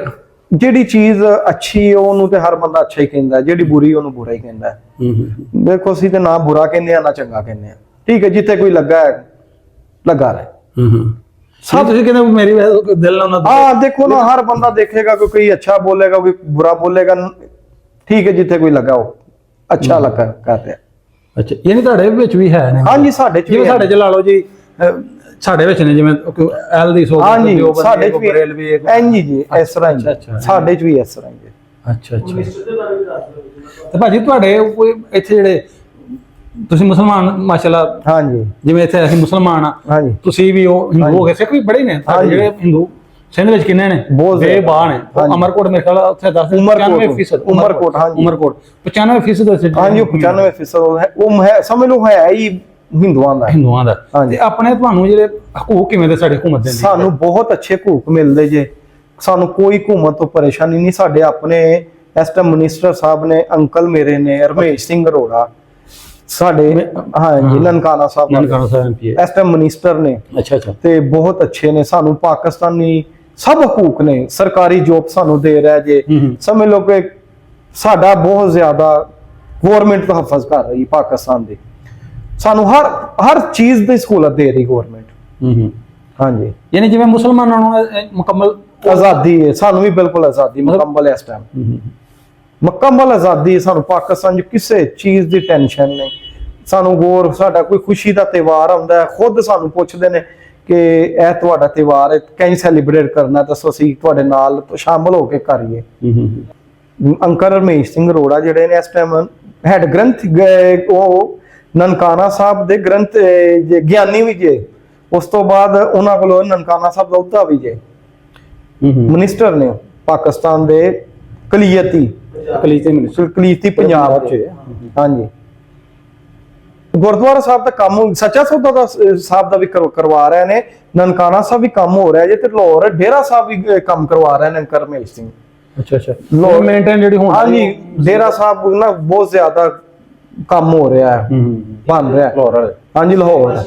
ਜਿਹੜੀ ਚੀਜ਼ ਅੱਛੀ ਹੈ ਉਹਨੂੰ ਤੇ ਹਰ ਬੰਦਾ ਅੱਛਾ ਹੀ ਕਹਿੰਦਾ, ਜਿਹੜੀ ਬੁਰੀ ਉਹਨੂੰ ਬੁਰਾ ਹੀ ਕਹਿੰਦਾ। ਦੇਖੋ, ਅਸੀਂ ਤੇ ਨਾ ਬੁਰਾ ਕਹਿੰਦੇ ਆ ਨਾ ਚੰਗਾ ਕਹਿੰਦੇ ਆ, ਠੀਕ ਹੈ, ਜਿੱਥੇ ਕੋਈ ਲੱਗਾ ਹੈ ਲੱਗਾ ਰਹੇ। ਸਭ ਤੁਸੀਂ ਕਹਿੰਦੇ ਮੇਰੀ ਦਿਲ ਨਾਲ ਹਾਂ, ਦੇਖੋ ਨਾ, ਹਰ ਬੰਦਾ ਦੇਖੇਗਾ ਕਿ ਕੋਈ ਅੱਛਾ ਬੋਲੇਗਾ, ਕੋਈ ਬੁਰਾ ਬੋਲੇਗਾ, ਠੀਕ ਹੈ, ਜਿੱਥੇ ਕੋਈ ਲੱਗਾ ਉਹ ਅੱਛਾ ਲੱਗਾ ਕਰ ਰਿਹਾ। ਅੱਛਾ, ਯਾਨੀ ਤੁਹਾਡੇ ਵਿੱਚ ਵੀ ਹੈ ਨੇ? ਹਾਂਜੀ, ਸਾਡੇ ਚ ਜਿਵੇਂ ਸਾਡੇ ਚ ਲਾ ਲਓ ਜੀ, ਸਾਡੇ ਵਿੱਚ ਨੇ ਜਿਵੇਂ ਐਲ ਦੀ ਸੋਚ। ਹਾਂਜੀ, ਸਾਡੇ ਚ ਵੀ ਐਂਜੀ ਜੀ, ਇਸ ਤਰ੍ਹਾਂ ਹੀ ਸਾਡੇ ਚ ਵੀ ਇਸ ਤਰ੍ਹਾਂ ਹੀ। ਅੱਛਾ ਤੇ ਭਾਜੀ ਤੁਹਾਡੇ ਕੋਈ ਇੱਥੇ ਜਿਹੜੇ ਤੁਸੀਂ ਮੁਸਲਮਾਨ ਮਾਸ਼ਾਅੱਲਾ, ਹਾਂਜੀ, ਜਿਵੇਂ ਇੱਥੇ ਅਸੀਂ ਮੁਸਲਮਾਨ ਆ, ਹਾਂਜੀ, ਤੁਸੀਂ ਵੀ ਉਹ ਹਿੰਦੂ ਹੋ ਗਏ, ਸਿੱਖ ਵੀ ਬੜੇ ਨੇ ਜਿਹੜੇ ਹਿੰਦੂ ਸਿੰਧ ਵਿੱਚ ਕਿੰਨੇ ਨੇ? ਬੇਬਾਹ ਨੇ। ਅਮਰਕੋਟ ਮੇਰੇ ਖਿਆਲ ਉੱਥੇ 10 95%। ਉਮਰਕੋਟ, ਹਾਂਜੀ, ਉਮਰਕੋਟ 95%। ਹਾਂਜੀ, ਉਹ 95% ਹੈ, ਉਹ ਹੈ, ਸਮਝ ਲਓ ਹੈ ਹੀ ਹਿੰਦੂਆਂ ਦਾ। ਹਾਂਜੀ, ਆਪਣੇ ਤੁਹਾਨੂੰ ਜਿਹੜੇ ਹਕੂਕ ਕਿਵੇਂ ਦੇ ਸਾਡੇ ਹਕੂਮਤ ਦੇ? ਸਾਨੂੰ ਬਹੁਤ ਅੱਛੇ ਹਕੂਕ ਮਿਲਦੇ ਜੇ, ਸਾਨੂੰ ਕੋਈ ਹਕੂਮਤ ਤੋਂ ਪਰੇਸ਼ਾਨੀ ਨਹੀਂ। ਸਾਡੇ ਆਪਣੇ ਇਸ ਟਾਈਮ ਮਿਨਿਸਟਰ ਸਾਹਿਬ ਨੇ, ਅੰਕਲ ਮੇਰੇ ਨੇ ਰਮੇਸ਼ ਸਿੰਘ ਅਰੋੜਾ, ਸਾਡੇ ਹਾਂਜੀ ਨਨਕਾਣਾ ਸਾਹਿਬ ਇਸ ਟਾਈਮ ਮਿਨਿਸਟਰ ਨੇ। ਅੱਛਾ, ਤੇ ਬਹੁਤ ਅੱਛੇ ਨੇ, ਸਾਨੂੰ ਪਾਕਿਸਤਾਨੀ ਸਭ ਹਕੂਕ ਨੇ, ਸਰਕਾਰੀ ਜੋਬ ਸਾਨੂੰ ਦੇ ਰਿਹਾ ਜੇ। ਸਮਝ ਲਓ ਕਿ ਸਾਡਾ ਬਹੁਤ ਜ਼ਿਆਦਾ ਗਵਰਨਮੈਂਟ ਤਹਫਜ਼ ਕਰ ਰਹੀ ਪਾਕਿਸਤਾਨ ਦੀ, ਸਾਨੂੰ ਹਰ ਚੀਜ਼ ਦੀ ਸਹੂਲਤ ਦੇ ਰਹੀ ਗਵਰਨਮੈਂਟ। ਹਾਂਜੀ, ਯਾਨੀ ਜਿਵੇਂ ਮੁਸਲਮਾਨਾਂ ਨੂੰ ਮੁਕੰਮਲ ਆਜ਼ਾਦੀ ਹੈ, ਸਾਨੂੰ ਵੀ ਬਿਲਕੁਲ ਆਜ਼ਾਦੀ ਮੁਕੰਮਲ ਇਸ ਟਾਈਮ, ਮੁਕੰਮਲ ਆਜ਼ਾਦੀ। ਸਾਨੂੰ ਪਾਕਿਸਤਾਨ 'ਚ ਕਿਸੇ ਚੀਜ਼ ਦੀ ਟੈਨਸ਼ਨ ਨਹੀਂ। ਸਾਨੂੰ ਸਾਡਾ ਕੋਈ ਖੁਸ਼ੀ ਦਾ ਤਿਉਹਾਰ ਆਉਂਦਾ ਹੈ, ਖੁਦ ਸਾਨੂੰ ਪੁੱਛਦੇ ਨੇ ਕਿ ਇਹ ਤੁਹਾਡਾ ਤਿਉਹਾਰ ਹੈ, ਕहीं ਸੈਲੀਬ੍ਰੇਟ ਕਰਨਾ, ਦੱਸੋ ਅਸੀਂ ਤੁਹਾਡੇ ਨਾਲ ਸ਼ਾਮਲ ਹੋ ਕੇ ਕਰੀਏ। ਅੰਕਲ ਰਮੇਸ਼ ਸਿੰਘ ਅਰੋੜਾ ਜਿਹੜੇ ਨੇ ਇਸ ਟਾਈਮ ਹੈਡ ਗ੍ਰੰਥ, ਉਹ ਨਨਕਾਣਾ ਸਾਹਿਬ ਦੇ ਗ੍ਰੰਥ ਗਿਆਨੀ ਵੀ ਜੇ। ਉਸ ਤੋਂ ਬਾਅਦ ਉਹਨਾਂ ਕੋਲ ਨਨਕਾਣਾ ਸਾਹਿਬ ਦਾ ਅਹੁਦਾ ਵੀ ਜੇ, ਮਿਨਿਸਟਰ ਨੇ ਪਾਕਿਸਤਾਨ ਦੇ ਕਲੀਤੀ ਪੰਜਾਬ ਚ। ਹਾਂਜੀ, ਗੁਰਦੁਆਰਾ ਸਾਹਿਬ ਦਾ ਕੰਮ ਸੱਚਾ ਸੌਦਾ ਸਾਹਿਬ ਦਾ ਵੀ ਕਰਵਾ ਰਹੇ ਨੇ, ਨਨਕਾਣਾ ਸਾਹਿਬ ਵੀ ਕੰਮ ਹੋ ਰਿਹਾ ਜੇ, ਤੇ ਲਾਹੌਰ ਡੇਰਾ ਸਾਹਿਬ ਵੀ ਕੰਮ ਕਰਵਾ ਰਹੇ ਨੇ ਅੰਕਲ ਰਮੇਸ਼ ਸਿੰਘ। ਅੱਛਾ, ਲਾਹੌਰ ਮੇਨਟੇਨ ਜਿਹੜੀ ਹੁਣ। ਹਾਂਜੀ, ਡੇਰਾ ਸਾਹਿਬ ਨਾ ਬਹੁਤ ਜ਼ਿਆਦਾ ਕੰਮ ਹੋ ਰਿਹਾ ਹੈ, ਬਣ ਰਿਹਾ ਲਾਹੌਰ। ਹਾਂਜੀ, ਲਾਹੌਰ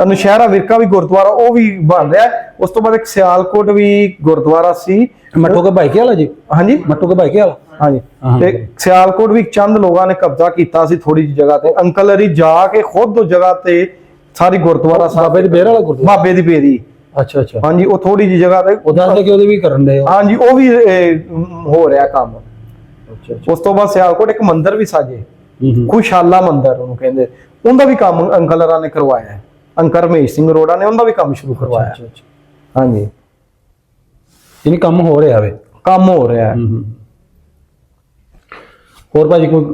ਨੁਸ਼ਹਿਰਾ ਵਿਰਕਾ ਵੀ ਗੁਰਦੁਆਰਾ ਉਹ ਵੀ ਬਣ ਰਿਹਾ। ਉਸ ਤੋਂ ਬਾਅਦ ਇੱਕ ਸਿਆਲਕੋਟ ਵੀ ਗੁਰਦੁਆਰਾ ਸੀ, ਮੱਟੂ ਕੇ ਭਾਈਕੇ ਵਾਲਾ ਜੀ। ਹਾਂਜੀ, ਮੱਟੂ ਕੇ ਭਾਈਕੇ ਵਾਲਾ। ਹਾਂਜੀ, ਤੇ ਸਿਆਲਕੋਟ ਵੀ ਚੰਦ ਲੋਕਾਂ ਨੇ ਕਬਜ਼ਾ ਕੀਤਾ ਸੀ ਥੋੜੀ ਜਿਹੀ ਜਗ੍ਹਾ ਤੇ। ਅੰਕਲ ਹਰੀ ਜਾ ਕੇ ਖੁਦ ਉਹ ਜਗ੍ਹਾ ਤੇ ਸਾਰੀ ਗੁਰਦੁਆਰਾ ਸਾਹਿਬ, ਬਾਬੇ ਦੀ ਬੇਰ ਵਾਲਾ ਗੁਰਦੁਆਰਾ, ਬਾਬੇ ਦੀ ਬੇਰੀ। ਅੱਛਾ, ਹਾਂਜੀ, ਉਹ ਥੋੜੀ ਜਿਹੀ ਜਗ੍ਹਾ ਤੇ ਉਹ ਦੱਸਦੇ ਕਿ ਉਹਦੇ ਵੀ ਕਰਨ ਦੇ। ਹਾਂਜੀ, ਉਹ ਵੀ ਹੋ ਰਿਹਾ ਕੰਮ। ਉਸ ਤੋਂ ਬਾਅਦ ਸਿਆਲਕੋਟ ਇੱਕ ਮੰਦਿਰ ਵੀ ਸਾਜੇ, ਖੁਸ਼ਹਾਲਾ ਮੰਦਿਰ ਉਹਨੂੰ ਕਹਿੰਦੇ, ਉਹਦਾ ਵੀ ਕੰਮ ਅੰਕਲ ਹਰਾਂ ਨੇ ਕਰਵਾਇਆ ਹੈ। ਅੰਕਲ ਰਮੇਸ਼ ਸਿੰਘ ਅਰੋੜਾ ਨੇ ਉਹਦਾ ਵੀ ਕੰਮ ਸ਼ੁਰੂ ਕਰਵਾਇਆ। ਹਾਂਜੀ, ਯਾਨੀ ਕੰਮ ਹੋ ਰਿਹਾ ਵੇ, ਕੰਮ ਹੋ ਰਿਹਾ। ਹੋਰ ਭਾਜੀ ਕੋਈ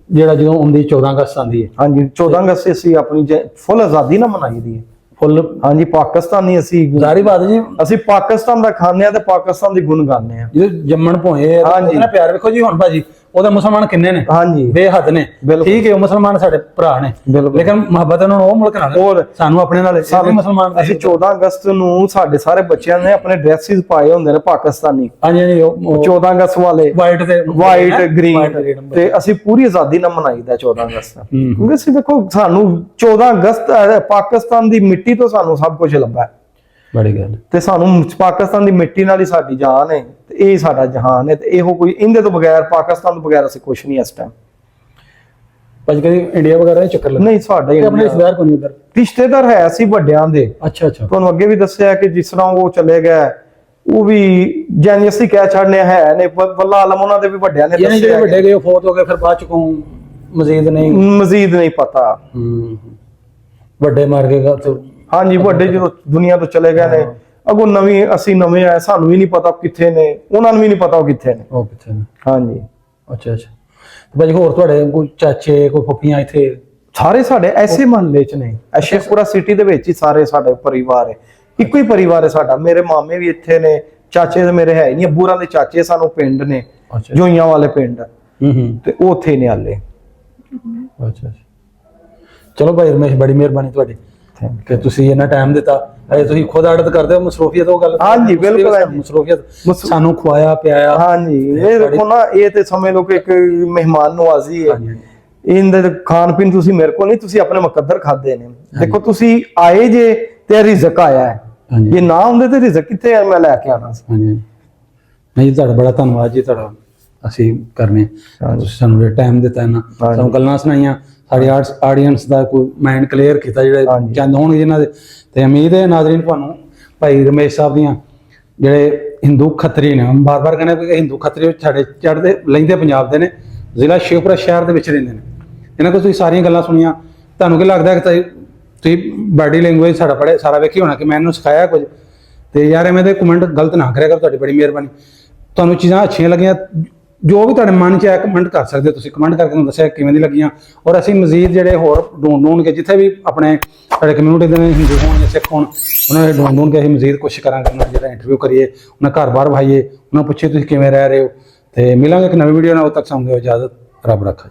ਜਿਹੜਾ ਜਦੋਂ ਆਉਂਦੀ 14 ਅਗਸਤ ਆਉਂਦੀ ਹੈ? ਹਾਂਜੀ, 14 ਅਗਸਤ ਅਸੀਂ ਆਪਣੀ ਫੁੱਲ ਆਜ਼ਾਦੀ ਨਾਲ ਮਨਾਈ ਦੀ ਹੈ। ਫੁੱਲ। ਹਾਂਜੀ, ਪਾਕਿਸਤਾਨੀ ਜ਼ਾਰੀ ਬਾਤ ਜੀ, ਅਸੀਂ ਪਾਕਿਸਤਾਨ ਦਾ ਖਾਂਦੇ ਆ ਤੇ ਪਾਕਿਸਤਾਨ ਦੀ ਗੁਣ ਗਾਉਂਦੇ ਆ। ਜਿਹੜੇ ਜੰਮਣ ਭੋਏ ਉਹਦਾ ਪਿਆਰ ਵੇਖੋ ਜੀ। ਹੁਣ ਭਾਜੀ ਉਹਦੇ ਮੁਸਲਮਾਨ ਕਿੰਨੇ ਨੇ? ਹਾਂਜੀ, ਬੇਹੱਦ ਨੇ। ਠੀਕ ਹੈ, ਉਹ ਮੁਸਲਮਾਨ ਸਾਡੇ ਭਰਾ ਨੇ, ਲੇਕਿਨ ਮੁਹੱਬਤ ਉਹਨਾਂ ਨੂੰ ਉਹ ਮੁਲਕ ਨਾਲ, ਹੋਰ ਸਾਨੂੰ ਆਪਣੇ ਨਾਲ ਮੁਸਲਮਾਨ। ਅਸੀਂ 14 ਅਗਸਤ ਨੂੰ ਸਾਡੇ ਸਾਰੇ ਬੱਚਿਆਂ ਨੇ ਆਪਣੇ ਡਰੈਸਿਸ ਪਾਏ ਹੁੰਦੇ ਨੇ ਪਾਕਿਸਤਾਨੀ। ਹਾਂਜੀ, 14 ਅਗਸਤ ਵਾਲੇ ਵਾਈਟ ਗ੍ਰੀਨ, ਤੇ ਅਸੀਂ ਪੂਰੀ ਆਜ਼ਾਦੀ ਨਾਲ ਮਨਾਈਦਾ 14 ਅਗਸਤ। ਕਿਉਂਕਿ ਅਸੀਂ ਦੇਖੋ, ਸਾਨੂੰ 14 ਅਗਸਤ ਪਾਕਿਸਤਾਨ ਦੀ ਮਿੱਟੀ ਤੋਂ ਸਾਨੂੰ ਸਭ ਕੁਝ ਲੱਭਾ। ਬੜੀ ਗੱਲ। ਤੇ ਸਾਨੂੰ ਪਾਕਿਸਤਾਨ ਦੀ ਮਿੱਟੀ ਨਾਲ ਹੀ ਸਾਡੀ ਜਾਨ ਹੈ, ਤੇ ਇਹ ਸਾਡਾ ਜਹਾਨ ਹੈ, ਤੇ ਇਹੋ ਕੋਈ ਇਹਦੇ ਤੋਂ ਬਗੈਰ, ਪਾਕਿਸਤਾਨ ਤੋਂ ਬਗੈਰ ਅਸੀਂ ਕੁਝ ਨਹੀਂ ਇਸ ਟਾਈਮ। ਭਾਜੀ ਕਦੇ ਇੰਡੀਆ ਵਗੈਰਾ ਚੱਕਰ ਨਹੀਂ ਸਾਡਾ ਹੀ। ਆਪਣੇ ਰਿਸ਼ਤੇਦਾਰ ਕੋਈ ਉਧਰ? ਰਿਸ਼ਤੇਦਾਰ ਹੈ ਅਸੀਂ ਵੱਡਿਆਂ ਦੇ। ਅੱਛਾ, ਤੁਹਾਨੂੰ ਅੱਗੇ ਵੀ ਦੱਸਿਆ ਕਿ ਜਿਸ ਤਰ੍ਹਾਂ ਉਹ ਚਲੇ ਗਏ, ਉਹ ਵੀ ਜਾਨੀ ਅਸੀਂ ਕਹਿ ਛੱਡਨੇ ਹੈ ਨੇ, ਵੱਲਾ ਆਲਮ ਉਹਨਾਂ ਦੇ ਵੀ ਵੱਡਿਆਂ ਨੇ ਦੱਸਿਆ। ਜਿਹੜੇ ਵੱਡੇ ਗਏ ਫੌਤ ਹੋ ਗਏ, ਫਿਰ ਬਾਅਦ ਚ ਕੋ ਮਜ਼ੀਦ ਨਹੀਂ ਪਤਾ। ਵੱਡੇ ਮਾਰ ਗਏ। ਹਾਂਜੀ, ਵੱਡੇ ਜਦੋਂ ਦੁਨੀਆ ਤੋਂ ਚਲੇ ਗਏ ਨੇ, ਅਗੋਂ ਨਵੀਂ ਅਸੀਂ ਨਵੇਂ ਆਏ, ਸਾਨੂੰ ਵੀ ਨਹੀਂ ਪਤਾ ਕਿੱਥੇ ਨੇ, ਉਹਨਾਂ ਨੂੰ ਵੀ ਨਹੀਂ ਪਤਾ ਉਹ ਕਿੱਥੇ ਨੇ। ਉਹ ਕਿੱਥੇ ਨੇ? ਹਾਂਜੀ ਅੱਛਾ ਅੱਛਾ। ਤੇ ਭਾਜੀ ਹੋਰ ਤੁਹਾਡੇ ਕੋਈ ਚਾਚੇ ਕੋਈ ਫੁੱਫੀਆਂ ਇੱਥੇ? ਸਾਰੇ ਸਾਡੇ ਐਸੇ ਮਹੱਲੇ 'ਚ ਨੇ, ਸ਼ੇਖਪੁਰਾ ਸਿਟੀ ਦੇ ਵਿੱਚ ਹੀ ਸਾਰੇ ਸਾਡੇ ਪਰਿਵਾਰ ਹੈ, ਇੱਕੋ ਹੀ ਪਰਿਵਾਰ ਹੈ ਸਾਡਾ। ਮੇਰੇ ਮਾਮੇ ਵੀ ਇੱਥੇ ਨੇ, ਚਾਚੇ ਤੇ ਮੇਰੇ ਹੈ ਹੀ ਨਹੀਂ, ਅੱਬੂਰਾਂ ਦੇ ਚਾਚੇ ਸਾਨੂੰ ਪਿੰਡ ਨੇ, ਅੱਛਾ। ਜੋਈਆਂ ਵਾਲੇ ਪਿੰਡ, ਹੂੰ। ਤੇ ਉਹ ਉੱਥੇ ਨੇ ਹਾਲੇ। ਅੱਛਾ ਅੱਛਾ। ਚਲੋ ਭਾਈ ਰਮੇਸ਼, ਬੜੀ ਮਿਹਰਬਾਨੀ ਤੁਹਾਡੀ ਕਿ ਤੁਸੀਂ ਇੰਨਾ ਟਾਈਮ ਦਿੱਤਾ। ਅਜੇ ਤੁਸੀਂ ਖੁਦ ਆੜਤ ਕਰਦੇ ਹੋ, ਮਸਰੂਫੀਅਤ ਉਹ ਗੱਲ? ਹਾਂਜੀ ਬਿਲਕੁਲ ਹੈ ਜੀ। ਮਸਰੂਫੀਅਤ, ਸਾਨੂੰ ਖਵਾਇਆ ਪਿਆਇਆ। ਹਾਂਜੀ ਇਹ ਦੇਖੋ ਨਾ, ਇਹ ਤੇ ਸਮਝ ਲਓ ਕਿ ਇੱਕ ਮਹਿਮਾਨ ਨਵਾਜ਼ੀ ਹੈ। ਇਹਦੇ ਖਾਣ ਪੀਣ ਤੁਸੀਂ ਮੇਰੇ ਕੋਲ ਨਹੀਂ, ਤੁਸੀਂ ਆਪਣੇ ਮੁਕੱਦਰ ਖਾਦੇ ਨੇ। ਦੇਖੋ ਤੁਸੀਂ ਆਏ ਜੇ ਤੇ ਰਿਜ਼ਕ ਆਇਆ ਹੈ, ਜੇ ਨਾ ਹੁੰਦੇ ਤੇ ਰਿਜ਼ਕ ਕਿੱਥੇ ਆ, ਮੈਂ ਲੈ ਕੇ ਆਣਾ ਸੀ। ਹਾਂਜੀ ਨਹੀਂ, ਤੁਹਾਡਾ ਬੜਾ ਧੰਨਵਾਦ ਜੀ ਤੁਹਾਡਾ, ਅਸੀਂ ਕਰਨੇ ਤੁਸੀਂ ਸਾਨੂੰ ਟਾਈਮ ਦਿੱਤਾ ਨਾ, ਸਾਨੂੰ ਗੱਲਾਂ ਸੁਣਾਈਆਂ, ਸਾਡੀ ਆਡੀਅנס ਦਾ ਕੋਈ ਮਾਈਂਡ ਕਲੀਅਰ ਕੀਤਾ, ਜਿਹੜੇ ਚੰਦ ਹੋਣਗੇ ਜਿਨ੍ਹਾਂ ਦੇ। ਤੇ ਉਮੀਦ ਹੈ ਨਾਜ਼ਰੀਨ ਤੁਹਾਨੂੰ ਭਾਈ ਰਮੇਸ਼ ਸਾਹਿਬ ਦੀਆਂ ਜਿਹੜੇ ਹਿੰਦੂ ਖੱਤਰੀ ਨੇ, ਬਾਰ-ਬਾਰ ਕਹਿੰਦੇ ਕਿ ਹਿੰਦੂ ਖੱਤਰੀ ਸਾਡੇ ਚੜ੍ਹਦੇ ਲਹਿੰਦੇ ਪੰਜਾਬ ਦੇ ਨੇ, ਜ਼ਿਲ੍ਹਾ ਸ਼ੇਖਪੁਰਾ ਸ਼ਹਿਰ ਦੇ ਵਿੱਚ ਰਹਿੰਦੇ ਨੇ। ਇਹਨਾਂ ਕੋਲ ਤੁਸੀਂ ਸਾਰੀਆਂ ਗੱਲਾਂ ਸੁਣੀਆਂ, ਤੁਹਾਨੂੰ ਕੀ ਲੱਗਦਾ ਕਿ ਤੁਸੀਂ ਬਾਡੀ ਲੈਂਗੁਏਜ ਸਾਡਾ ਸਾਰਾ ਵੇਖੀ ਹੋਣਾ ਕਿ ਮੈਂ ਇਹਨੂੰ ਸਿਖਾਇਆ ਕੁਝ? ਤੇ ਯਾਰ ਐਵੇਂ ਦੇ ਕਮੈਂਟ ਗਲਤ ਨਾ ਕਰਿਆ ਕਰ, ਤੁਹਾਡੀ ਬੜੀ ਮਿਹਰਬਾਨੀ। ਤੁਹਾਨੂੰ ਚੀਜ਼ਾਂ ਅੱਛੀਆਂ ਲੱਗੀਆਂ, ਜੋ ਵੀ ਤੁਹਾਡੇ ਮਨ 'ਚ ਆਇਆ ਕਮੈਂਟ ਕਰ ਸਕਦੇ ਹੋ ਤੁਸੀਂ, ਕਮੈਂਟ ਕਰਕੇ ਤੁਹਾਨੂੰ ਦੱਸਿਆ ਕਿਵੇਂ ਦੀ ਲੱਗੀਆਂ। ਔਰ ਅਸੀਂ ਮਜ਼ੀਦ ਜਿਹੜੇ ਹੋਰ ਢੂੰਢ ਕੇ, ਜਿੱਥੇ ਵੀ ਆਪਣੇ ਸਾਡੇ ਕਮਿਊਨਿਟੀ ਦੇ ਨੇ, ਹਿੰਦੂ ਹੋਣ ਜਾਂ ਸਿੱਖ ਹੋਣ, ਉਹਨਾਂ ਦੇ ਢੂੰਢ ਕੇ ਅਸੀਂ ਮਜ਼ੀਦ ਕੋਸ਼ਿਸ਼ ਕਰਾਂਗੇ, ਉਹਨਾਂ ਜਿਹੜਾ ਇੰਟਰਵਿਊ ਕਰੀਏ, ਉਹਨਾਂ ਘਰ ਬਾਹਰ ਵਿਖਾਈਏ, ਉਹਨਾਂ ਪੁੱਛੇ ਤੁਸੀਂ ਕਿਵੇਂ ਰਹਿ ਰਹੇ ਹੋ। ਤੇ ਮਿਲਾਂਗੇ ਇੱਕ ਨਵੀਂ ਵੀਡੀਓ ਨਾਲ, ਉਦੋਂ ਤੱਕ ਸਾਨੂੰ ਦਿਓ ਇਜਾਜ਼ਤ, ਰੱਬ ਰੱਖਾ।